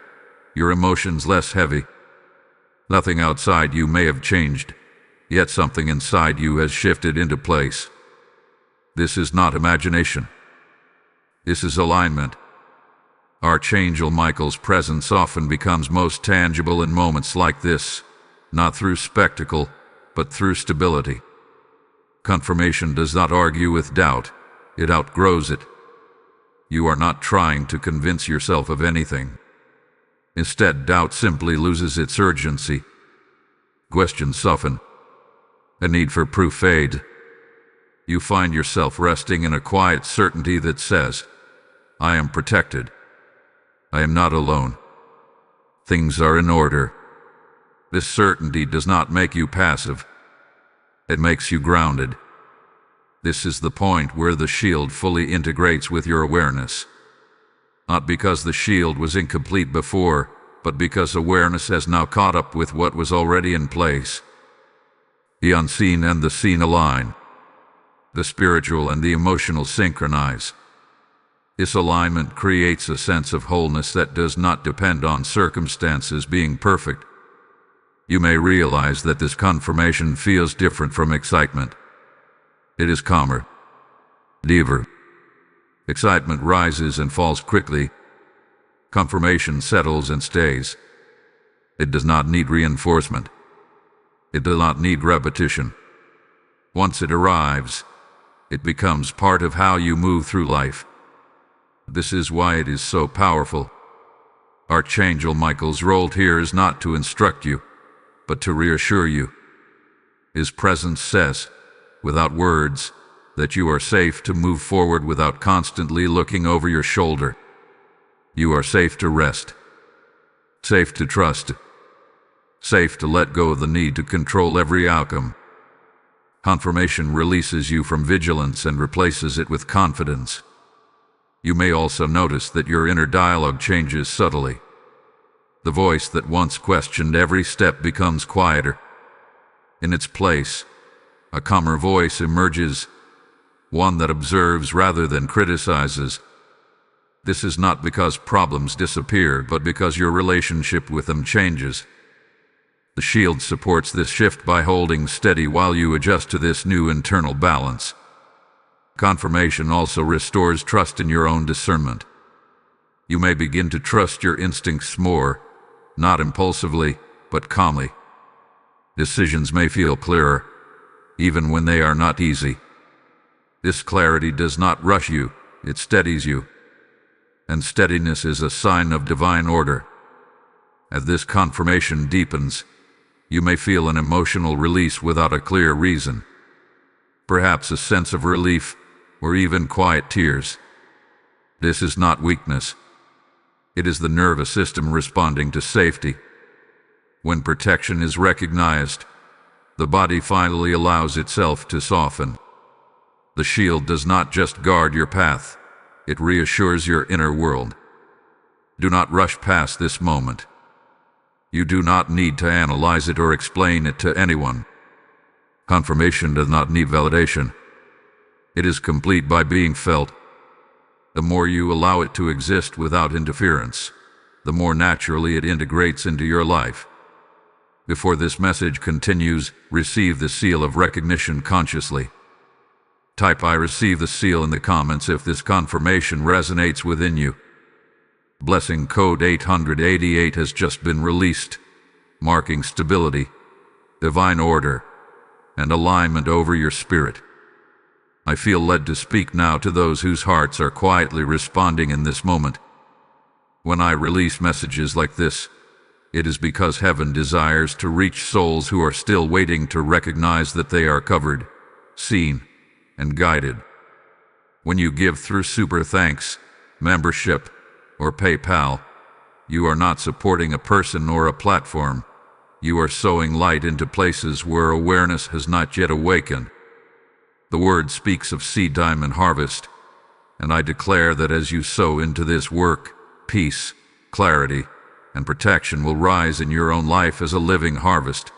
your emotions less heavy. Nothing outside you may have changed, yet something inside you has shifted into place. This is not imagination. This is alignment. Archangel Michael's presence often becomes most tangible in moments like this, not through spectacle, but through stability. Confirmation does not argue with doubt, it outgrows it. You are not trying to convince yourself of anything. Instead, doubt simply loses its urgency. Questions soften. A need for proof fades. You find yourself resting in a quiet certainty that says, I am protected. I am not alone. Things are in order. This certainty does not make you passive. It makes you grounded. This is the point where the shield fully integrates with your awareness. Not because the shield was incomplete before, but because awareness has now caught up with what was already in place. The unseen and the seen align. The spiritual and the emotional synchronize. This alignment creates a sense of wholeness that does not depend on circumstances being perfect. You may realize that this confirmation feels different from excitement. It is calmer, deeper. Excitement rises and falls quickly. Confirmation settles and stays. It does not need reinforcement. It does not need repetition. Once it arrives, it becomes part of how you move through life. This is why it is so powerful. Archangel Michael's role here is not to instruct you, but to reassure you. His presence says, without words, that you are safe to move forward without constantly looking over your shoulder. You are safe to rest, safe to trust, safe to let go of the need to control every outcome. Confirmation releases you from vigilance and replaces it with confidence. You may also notice that your inner dialogue changes subtly. The voice that once questioned every step becomes quieter. In its place, a calmer voice emerges, one that observes rather than criticizes. This is not because problems disappear, but because your relationship with them changes. The shield supports this shift by holding steady while you adjust to this new internal balance. Confirmation also restores trust in your own discernment. You may begin to trust your instincts more, not impulsively, but calmly. Decisions may feel clearer, even when they are not easy. This clarity does not rush you, it steadies you. And steadiness is a sign of divine order. As this confirmation deepens, you may feel an emotional release without a clear reason. Perhaps a sense of relief, or even quiet tears. This is not weakness. It is the nervous system responding to safety. When protection is recognized, the body finally allows itself to soften. The shield does not just guard your path, it reassures your inner world. Do not rush past this moment. You do not need to analyze it or explain it to anyone. Confirmation does not need validation. It is complete by being felt. The more you allow it to exist without interference, the more naturally it integrates into your life. Before this message continues, receive the seal of recognition consciously. Type I receive the seal in the comments if this confirmation resonates within you. Blessing code 888 has just been released, marking stability, divine order, and alignment over your spirit. I feel led to speak now to those whose hearts are quietly responding in this moment. When I release messages like this, it is because heaven desires to reach souls who are still waiting to recognize that they are covered, seen, and guided. When you give through super thanks, membership, or PayPal, you are not supporting a person or a platform. You are sowing light into places where awareness has not yet awakened. The word speaks of seed time and harvest, and I declare that as you sow into this work, peace, clarity, and protection will rise in your own life as a living harvest.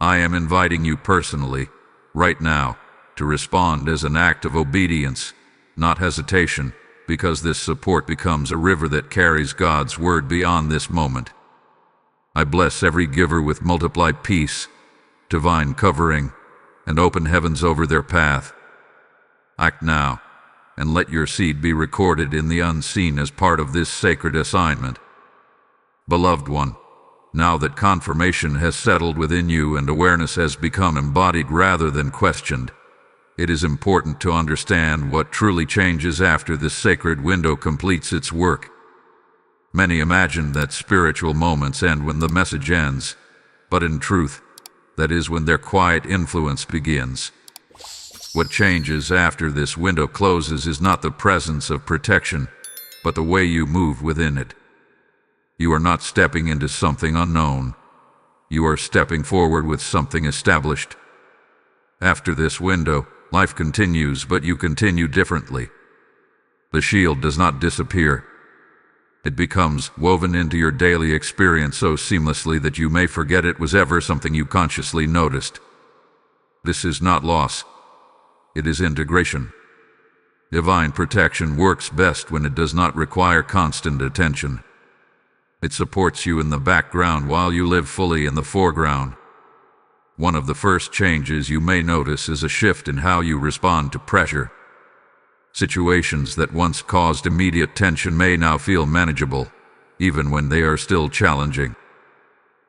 I am inviting you personally, right now, to respond as an act of obedience, not hesitation, because this support becomes a river that carries God's word beyond this moment. I bless every giver with multiplied peace, divine covering, and open heavens over their path. Act now, and let your seed be recorded in the unseen as part of this sacred assignment. Beloved one, Now that confirmation has settled within you and awareness has become embodied rather than questioned, it is important to understand what truly changes after this sacred window completes its work. Many imagine that spiritual moments end when the message ends, but in truth, that is when their quiet influence begins. What changes after this window closes is not the presence of protection, but the way you move within it. You are not stepping into something unknown. You are stepping forward with something established. After this window, life continues, but you continue differently. The shield does not disappear. It becomes woven into your daily experience so seamlessly that you may forget it was ever something you consciously noticed. This is not loss. It is integration. Divine protection works best when it does not require constant attention. It supports you in the background while you live fully in the foreground. One of the first changes you may notice is a shift in how you respond to pressure. Situations that once caused immediate tension may now feel manageable, even when they are still challenging.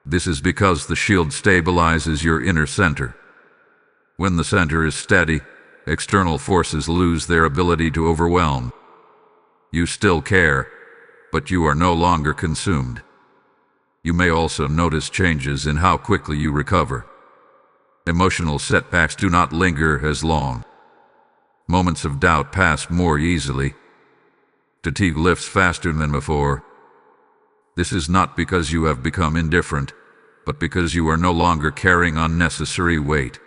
This is because the shield stabilizes your inner center. When the center is steady, external forces lose their ability to overwhelm. You still care, but you are no longer consumed. You may also notice changes in how quickly you recover. Emotional setbacks do not linger as long. Moments of doubt pass more easily. Fatigue lifts faster than before. This is not because you have become indifferent, but because you are no longer carrying unnecessary weight.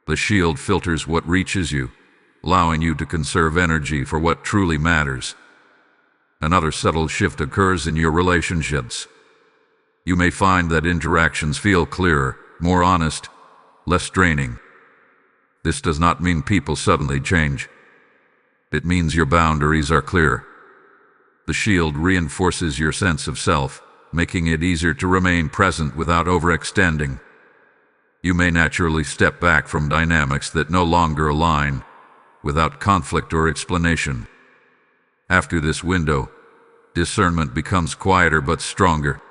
The shield filters what reaches you, allowing you to conserve energy for what truly matters. Another subtle shift occurs in your relationships. You may find that interactions feel clearer, more honest, less draining. This does not mean people suddenly change. It means your boundaries are clear. The shield reinforces your sense of self, making it easier to remain present without overextending. You may naturally step back from dynamics that no longer align, without conflict or explanation. After this window, discernment becomes quieter but stronger.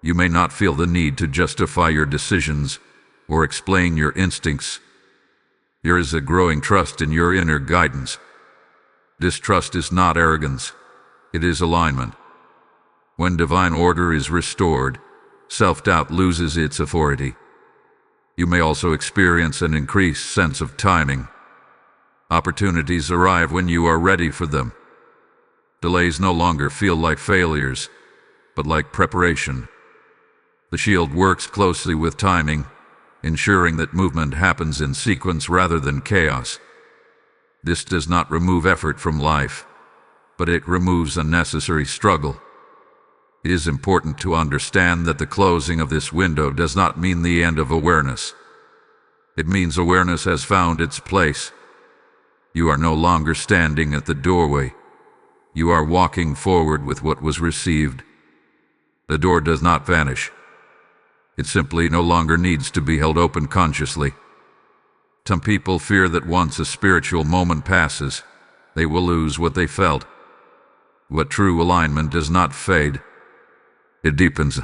You may not feel the need to justify your decisions or explain your instincts. There is a growing trust in your inner guidance. This trust is not arrogance, it is alignment. When divine order is restored, self-doubt loses its authority. You may also experience an increased sense of timing. Opportunities arrive when you are ready for them. Delays no longer feel like failures, but like preparation. The shield works closely with timing, ensuring that movement happens in sequence rather than chaos. This does not remove effort from life, but it removes unnecessary struggle. It is important to understand that the closing of this window does not mean the end of awareness. It means awareness has found its place. You are no longer standing at the doorway. You are walking forward with what was received. The door does not vanish. It simply no longer needs to be held open consciously. Some people fear that once a spiritual moment passes, they will lose what they felt. But true alignment does not fade. It deepens.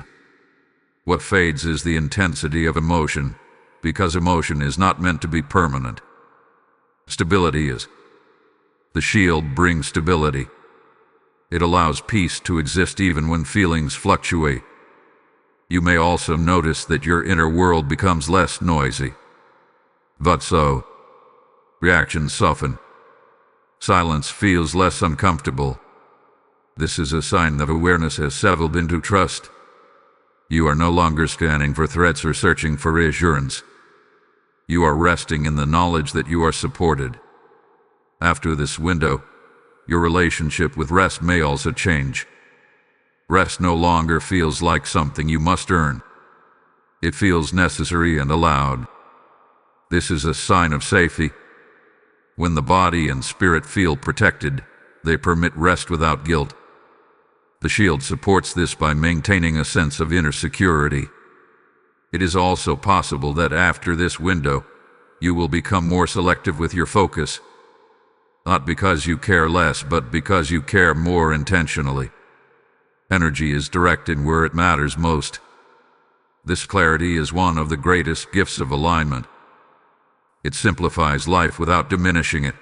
What fades is the intensity of emotion, because emotion is not meant to be permanent. Stability is. The shield brings stability. It allows peace to exist even when feelings fluctuate. You may also notice that your inner world becomes less noisy. But so, reactions soften. Silence feels less uncomfortable. This is a sign that awareness has settled into trust. You are no longer scanning for threats or searching for reassurance. You are resting in the knowledge that you are supported. After this window, your relationship with rest may also change. Rest no longer feels like something you must earn. It feels necessary and allowed. This is a sign of safety. When the body and spirit feel protected, they permit rest without guilt. The shield supports this by maintaining a sense of inner security. It is also possible that after this window, you will become more selective with your focus. Not because you care less, but because you care more intentionally. Energy is directed where it matters most. This clarity is one of the greatest gifts of alignment. It simplifies life without diminishing it.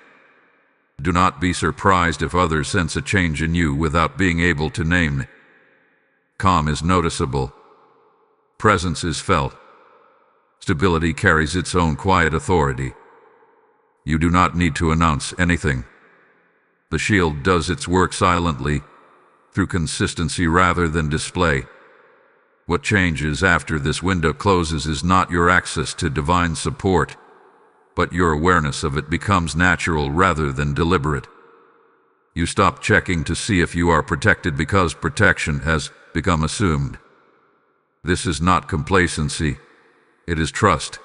Do not be surprised if others sense a change in you without being able to name it. Calm is noticeable. Presence is felt. Stability carries its own quiet authority. You do not need to announce anything. The shield does its work silently, through consistency rather than display. What changes after this window closes is not your access to divine support, but your awareness of it becomes natural rather than deliberate. You stop checking to see if you are protected because protection has become assumed. This is not complacency, it is trust.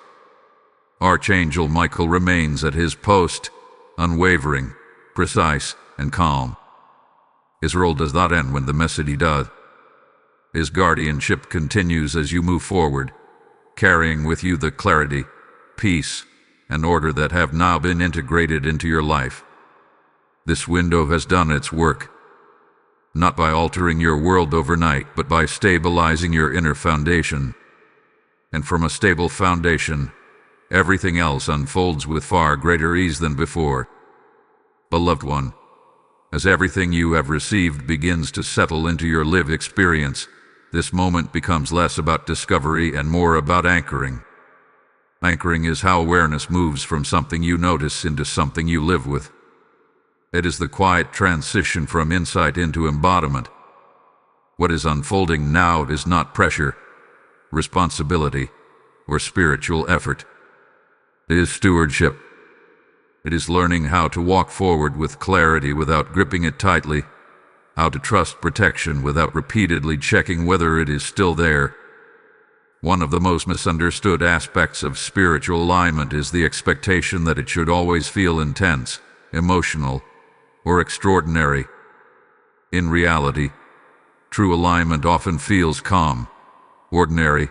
Archangel Michael remains at his post, unwavering, precise, and calm. His role does not end when the message does. His guardianship continues as you move forward, carrying with you the clarity, peace, and order that have now been integrated into your life. This window has done its work, not by altering your world overnight, but by stabilizing your inner foundation. And from a stable foundation, everything else unfolds with far greater ease than before. Beloved one, as everything you have received begins to settle into your lived experience, this moment becomes less about discovery and more about anchoring. Anchoring is how awareness moves from something you notice into something you live with. It is the quiet transition from insight into embodiment. What is unfolding now is not pressure, responsibility, or spiritual effort. It is stewardship. It is learning how to walk forward with clarity without gripping it tightly, how to trust protection without repeatedly checking whether it is still there. One of the most misunderstood aspects of spiritual alignment is the expectation that it should always feel intense, emotional, or extraordinary. In reality, true alignment often feels calm, ordinary,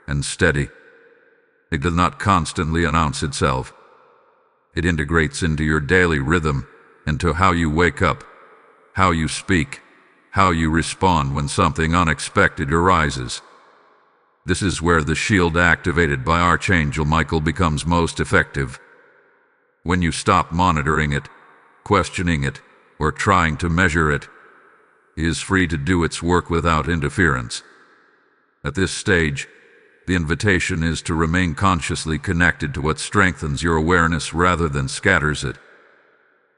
and steady. It does not constantly announce itself. It integrates into your daily rhythm, into how you wake up, how you speak, how you respond when something unexpected arises. This is where the shield activated by Archangel Michael becomes most effective. When you stop monitoring it, questioning it, or trying to measure it, it is free to do its work without interference. At this stage, the invitation is to remain consciously connected to what strengthens your awareness rather than scatters it.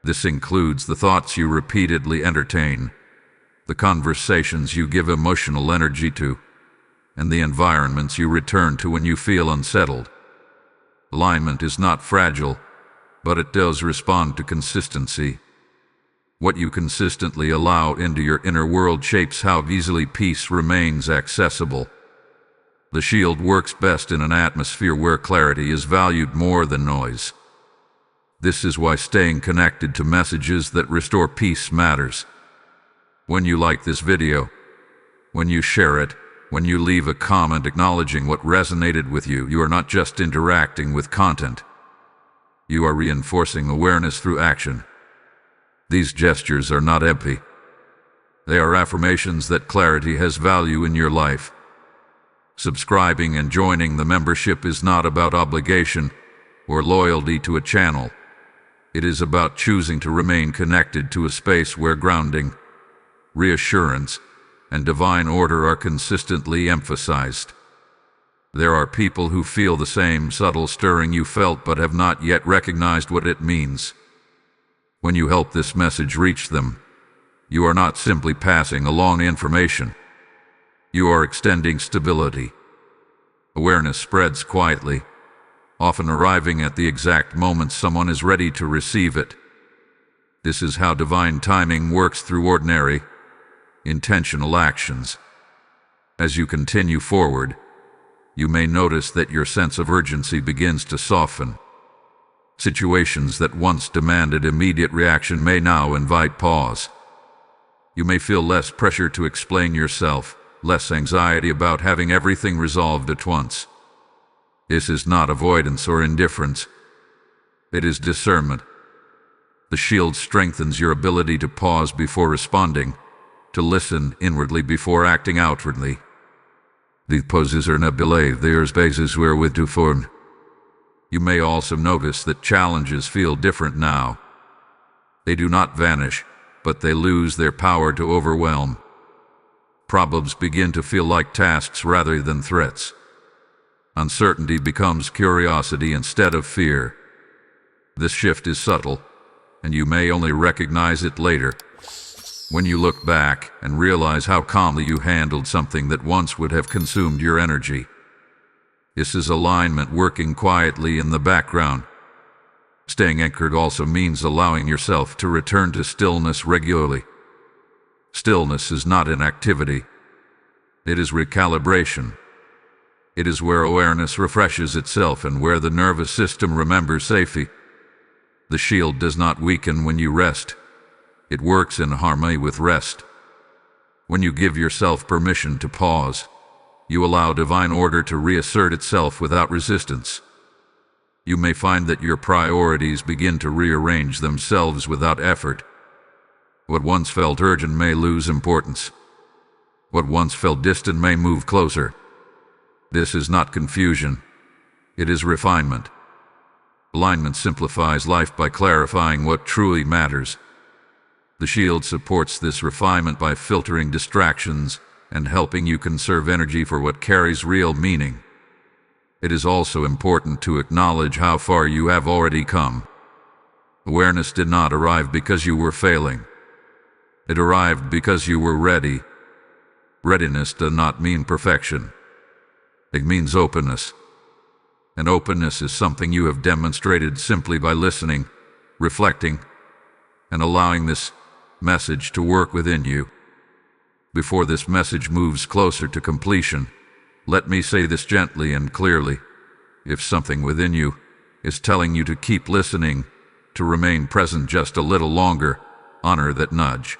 This includes the thoughts you repeatedly entertain, the conversations you give emotional energy to, and the environments you return to when you feel unsettled. Alignment is not fragile, but it does respond to consistency. What you consistently allow into your inner world shapes how easily peace remains accessible. The shield works best in an atmosphere where clarity is valued more than noise. This is why staying connected to messages that restore peace matters. When you like this video, when you share it, when you leave a comment acknowledging what resonated with you, you are not just interacting with content. You are reinforcing awareness through action. These gestures are not empty. They are affirmations that clarity has value in your life. Subscribing and joining the membership is not about obligation or loyalty to a channel. It is about choosing to remain connected to a space where grounding, reassurance, and divine order are consistently emphasized. There are people who feel the same subtle stirring you felt but have not yet recognized what it means. When you help this message reach them, you are not simply passing along information. You are extending stability. Awareness spreads quietly, often arriving at the exact moment someone is ready to receive it. This is how divine timing works through ordinary, intentional actions. As you continue forward, you may notice that your sense of urgency begins to soften. Situations that once demanded immediate reaction may now invite pause. You may feel less pressure to explain yourself, less anxiety about having everything resolved at once. This is not avoidance or indifference. It is discernment. The shield strengthens your ability to pause before responding, to listen inwardly before acting outwardly. These poses are nebulae, they are spaces wherewith to form. You may also notice that challenges feel different now. They do not vanish, but they lose their power to overwhelm. Problems begin to feel like tasks rather than threats. Uncertainty becomes curiosity instead of fear. This shift is subtle, and you may only recognize it later, when you look back and realize how calmly you handled something that once would have consumed your energy. This is alignment working quietly in the background. Staying anchored also means allowing yourself to return to stillness regularly. Stillness is not inactivity. It is recalibration. It is where awareness refreshes itself and where the nervous system remembers safety. The shield does not weaken when you rest. It works in harmony with rest. When you give yourself permission to pause, you allow divine order to reassert itself without resistance. You may find that your priorities begin to rearrange themselves without effort. What once felt urgent may lose importance. What once felt distant may move closer. This is not confusion. It is refinement. Alignment simplifies life by clarifying what truly matters. The shield supports this refinement by filtering distractions and helping you conserve energy for what carries real meaning. It is also important to acknowledge how far you have already come. Awareness did not arrive because you were failing. It arrived because you were ready. Readiness does not mean perfection. It means openness. And openness is something you have demonstrated simply by listening, reflecting, and allowing this message to work within you. Before this message moves closer to completion, let me say this gently and clearly. If something within you is telling you to keep listening, to remain present just a little longer, honor that nudge.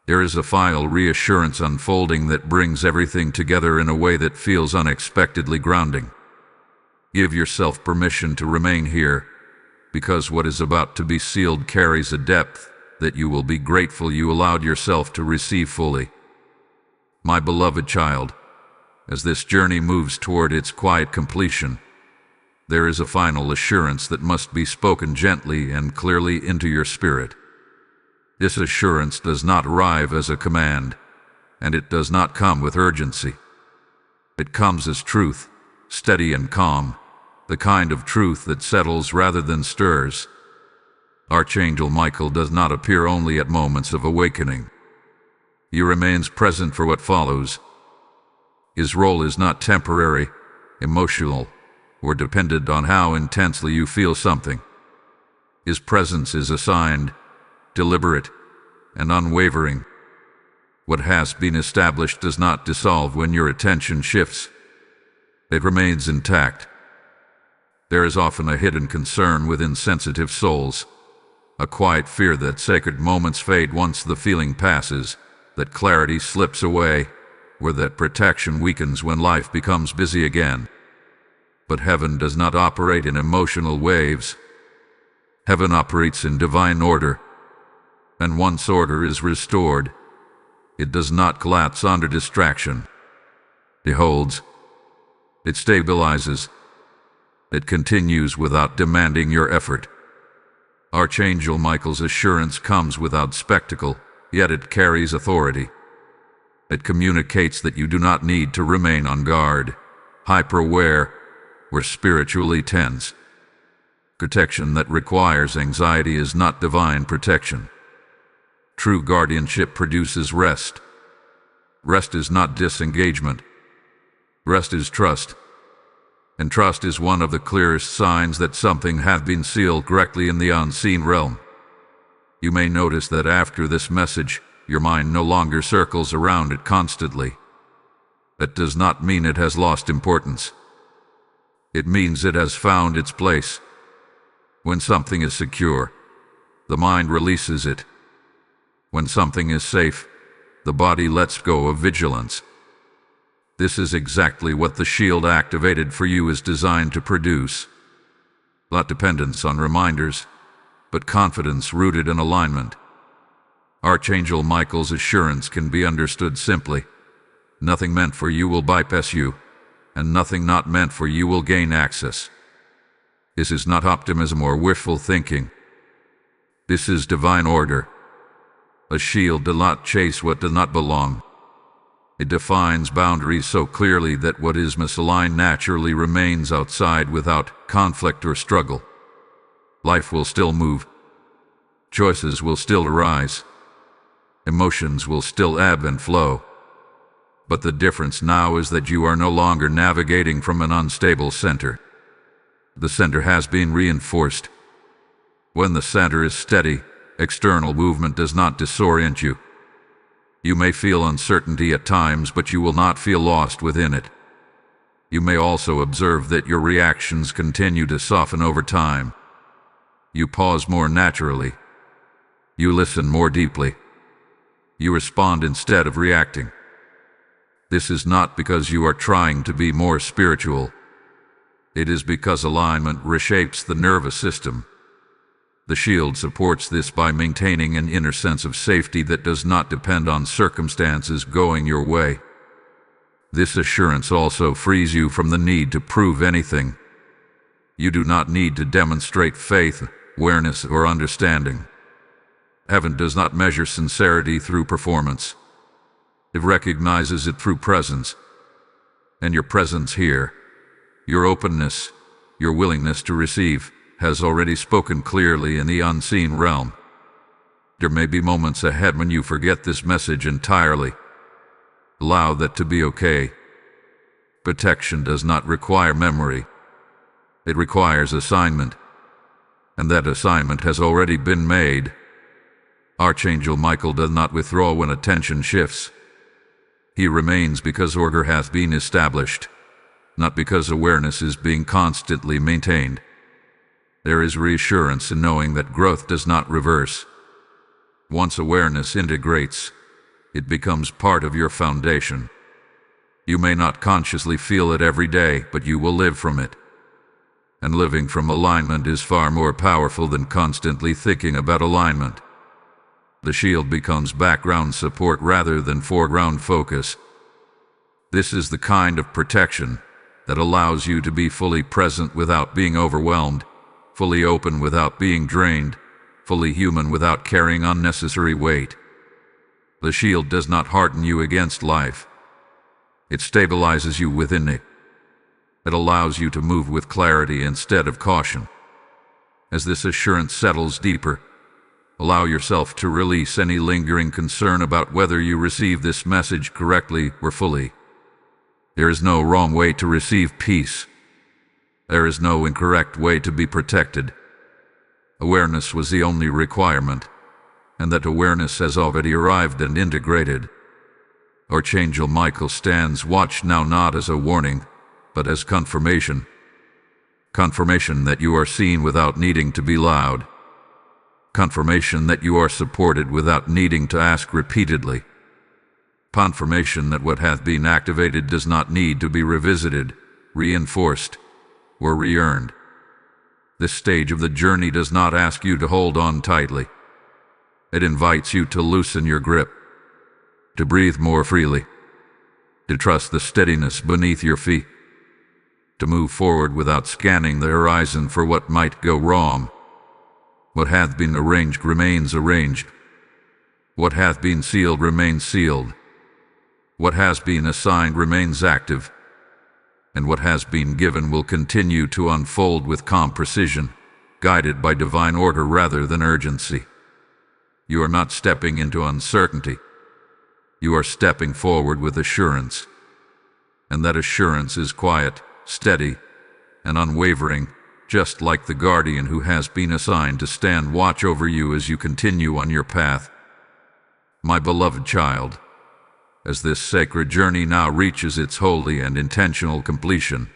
There is a final reassurance unfolding that brings everything together in a way that feels unexpectedly grounding. Give yourself permission to remain here, because what is about to be sealed carries a depth that you will be grateful you allowed yourself to receive fully. My beloved child, as this journey moves toward its quiet completion, there is a final assurance that must be spoken gently and clearly into your spirit. This assurance does not arrive as a command, and it does not come with urgency. It comes as truth, steady and calm, the kind of truth that settles rather than stirs. Archangel Michael does not appear only at moments of awakening. He remains present for what follows. His role is not temporary, emotional, or dependent on how intensely you feel something. His presence is assigned, deliberate, and unwavering. What has been established does not dissolve when your attention shifts. It remains intact. There is often a hidden concern within sensitive souls, a quiet fear that sacred moments fade once the feeling passes, that clarity slips away, or that protection weakens when life becomes busy again. But heaven does not operate in emotional waves. Heaven operates in divine order, and once order is restored, it does not collapse under distraction. It holds. It stabilizes. It continues without demanding your effort. Archangel Michael's assurance comes without spectacle, yet it carries authority. It communicates that you do not need to remain on guard, hyper-aware, or spiritually tense. Protection that requires anxiety is not divine protection. True guardianship produces rest. Rest is not disengagement. Rest is trust. And trust is one of the clearest signs that something has been sealed correctly in the unseen realm. You may notice that after this message, your mind no longer circles around it constantly. That does not mean it has lost importance. It means it has found its place. When something is secure, the mind releases it. When something is safe, the body lets go of vigilance. This is exactly what the shield activated for you is designed to produce. Not dependence on reminders, but confidence rooted in alignment. Archangel Michael's assurance can be understood simply. Nothing meant for you will bypass you, and nothing not meant for you will gain access. This is not optimism or wishful thinking. This is divine order. A shield does not chase what does not belong. It defines boundaries so clearly that what is misaligned naturally remains outside without conflict or struggle. Life will still move. Choices will still arise. Emotions will still ebb and flow. But the difference now is that you are no longer navigating from an unstable center. The center has been reinforced. When the center is steady, external movement does not disorient you. You may feel uncertainty at times, but you will not feel lost within it. You may also observe that your reactions continue to soften over time. You pause more naturally. You listen more deeply. You respond instead of reacting. This is not because you are trying to be more spiritual. It is because alignment reshapes the nervous system. The shield supports this by maintaining an inner sense of safety that does not depend on circumstances going your way. This assurance also frees you from the need to prove anything. You do not need to demonstrate faith, awareness, or understanding. Heaven does not measure sincerity through performance. It recognizes it through presence. And your presence here, your openness, your willingness to receive, has already spoken clearly in the unseen realm. There may be moments ahead when you forget this message entirely. Allow that to be okay. Protection does not require memory. It requires assignment. And that assignment has already been made. Archangel Michael does not withdraw when attention shifts. He remains because order has been established, not because awareness is being constantly maintained. There is reassurance in knowing that growth does not reverse. Once awareness integrates, it becomes part of your foundation. You may not consciously feel it every day, but you will live from it. And living from alignment is far more powerful than constantly thinking about alignment. The shield becomes background support rather than foreground focus. This is the kind of protection that allows you to be fully present without being overwhelmed, fully open without being drained, fully human without carrying unnecessary weight. The shield does not harden you against life. It stabilizes you within it. It allows you to move with clarity instead of caution. As this assurance settles deeper, allow yourself to release any lingering concern about whether you receive this message correctly or fully. There is no wrong way to receive peace. There is no incorrect way to be protected. Awareness was the only requirement, and that awareness has already arrived and integrated. Archangel Michael stands watch now not as a warning, but as confirmation. Confirmation that you are seen without needing to be loud. Confirmation that you are supported without needing to ask repeatedly. Confirmation that what hath been activated does not need to be revisited, reinforced, or re-earned. This stage of the journey does not ask you to hold on tightly. It invites you to loosen your grip, to breathe more freely, to trust the steadiness beneath your feet, to move forward without scanning the horizon for what might go wrong. What hath been arranged remains arranged. What hath been sealed remains sealed. What has been assigned remains active. And what has been given will continue to unfold with calm precision, guided by divine order rather than urgency. You are not stepping into uncertainty. You are stepping forward with assurance. And that assurance is quiet, steady, and unwavering, just like the guardian who has been assigned to stand watch over you as you continue on your path. My beloved child, as this sacred journey now reaches its holy and intentional completion,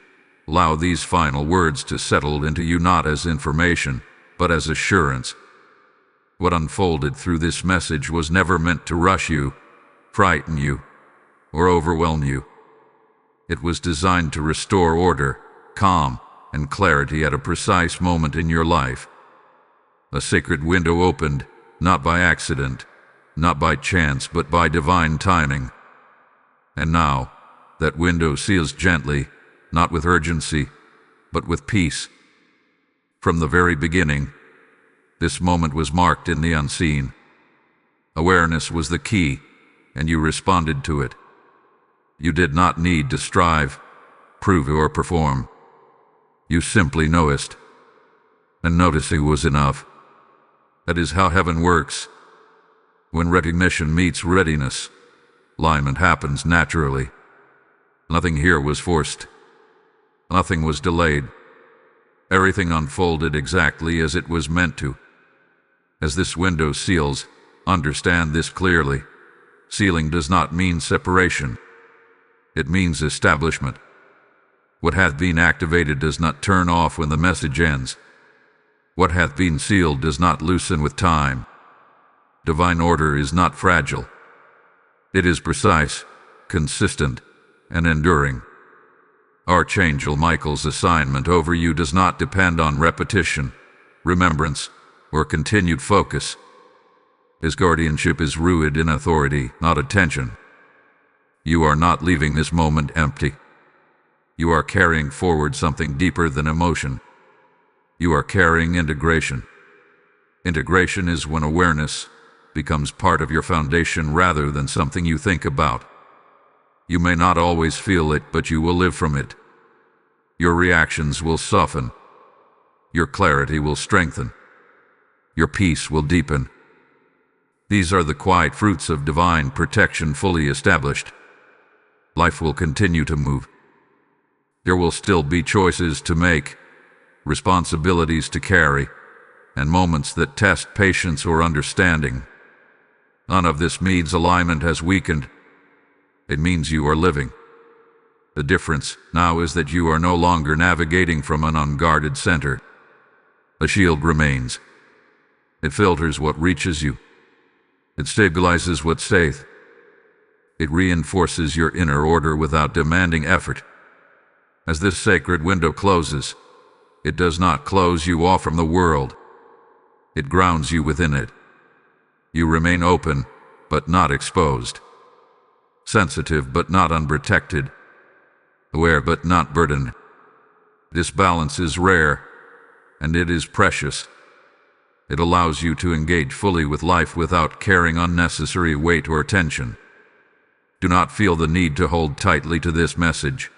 allow these final words to settle into you not as information, but as assurance. What unfolded through this message was never meant to rush you, frighten you, or overwhelm you. It was designed to restore order, calm, and clarity at a precise moment in your life. A sacred window opened, not by accident, not by chance but by divine timing. And now, that window seals gently, not with urgency, but with peace. From the very beginning, this moment was marked in the unseen. Awareness was the key, and you responded to it. You did not need to strive, prove, or perform. You simply noticed, and noticing was enough. That is how heaven works. When recognition meets readiness, alignment happens naturally. Nothing here was forced. Nothing was delayed. Everything unfolded exactly as it was meant to. As this window seals, understand this clearly. Sealing does not mean separation. It means establishment. What hath been activated does not turn off when the message ends. What hath been sealed does not loosen with time. Divine order is not fragile. It is precise, consistent, and enduring. Archangel Michael's assignment over you does not depend on repetition, remembrance, or continued focus. His guardianship is rooted in authority, not attention. You are not leaving this moment empty. You are carrying forward something deeper than emotion. You are carrying integration. Integration is when awareness becomes part of your foundation rather than something you think about. You may not always feel it, but you will live from it. Your reactions will soften. Your clarity will strengthen. Your peace will deepen. These are the quiet fruits of divine protection fully established. Life will continue to move. There will still be choices to make, responsibilities to carry, and moments that test patience or understanding. None of this means alignment has weakened. It means you are living. The difference now is that you are no longer navigating from an unguarded center. A shield remains. It filters what reaches you. It stabilizes what's safe. It reinforces your inner order without demanding effort. As this sacred window closes, it does not close you off from the world. It grounds you within it. You remain open, but not exposed. Sensitive, but not unprotected. Aware, but not burdened. This balance is rare, and it is precious. It allows you to engage fully with life without carrying unnecessary weight or tension. Do not feel the need to hold tightly to this message.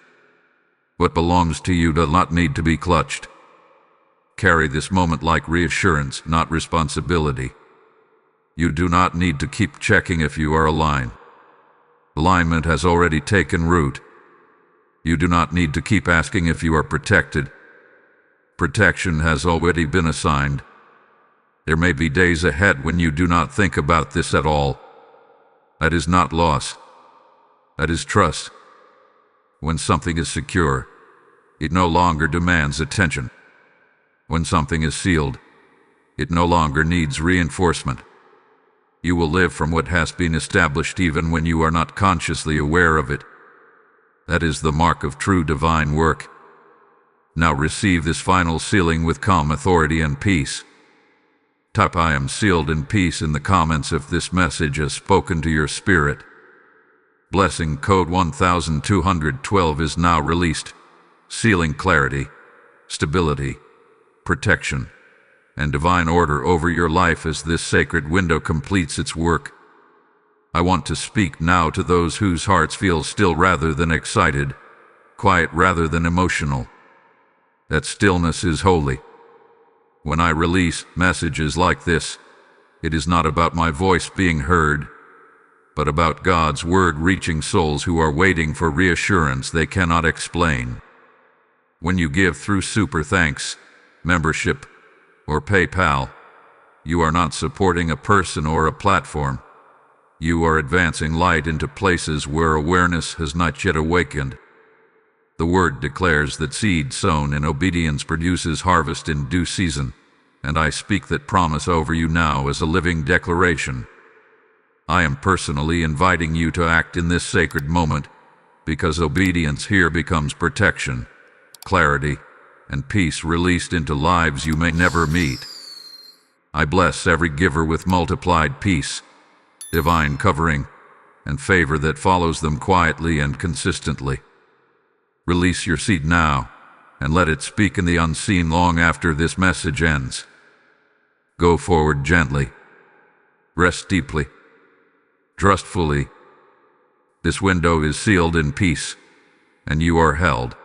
What belongs to you does not need to be clutched. Carry this moment like reassurance, not responsibility. You do not need to keep checking if you are aligned. Alignment has already taken root. You do not need to keep asking if you are protected. Protection has already been assigned. There may be days ahead when you do not think about this at all. That is not loss. That is trust. When something is secure, it no longer demands attention. When something is sealed, it no longer needs reinforcement. You will live from what has been established even when you are not consciously aware of it. That is the mark of true divine work. Now receive this final sealing with calm authority and peace. Type "I am sealed in peace" in the comments if this message has spoken to your spirit. Blessing code 1212 is now released, sealing clarity, stability, protection, and divine order over your life as this sacred window completes its work. I want to speak now to those whose hearts feel still rather than excited, quiet rather than emotional. That stillness is holy. When I release messages like this, it is not about my voice being heard, but about God's word reaching souls who are waiting for reassurance they cannot explain. When you give through super thanks, membership, or PayPal, you are not supporting a person or a platform. You are advancing light into places where awareness has not yet awakened. The word declares that seed sown in obedience produces harvest in due season, and I speak that promise over you now as a living declaration. I am personally inviting you to act in this sacred moment, because obedience here becomes protection, clarity, and peace released into lives you may never meet. I bless every giver with multiplied peace, divine covering, and favor that follows them quietly and consistently. Release your seed now, and let it speak in the unseen long after this message ends. Go forward gently. Rest deeply. Trust fully. This window is sealed in peace, and you are held.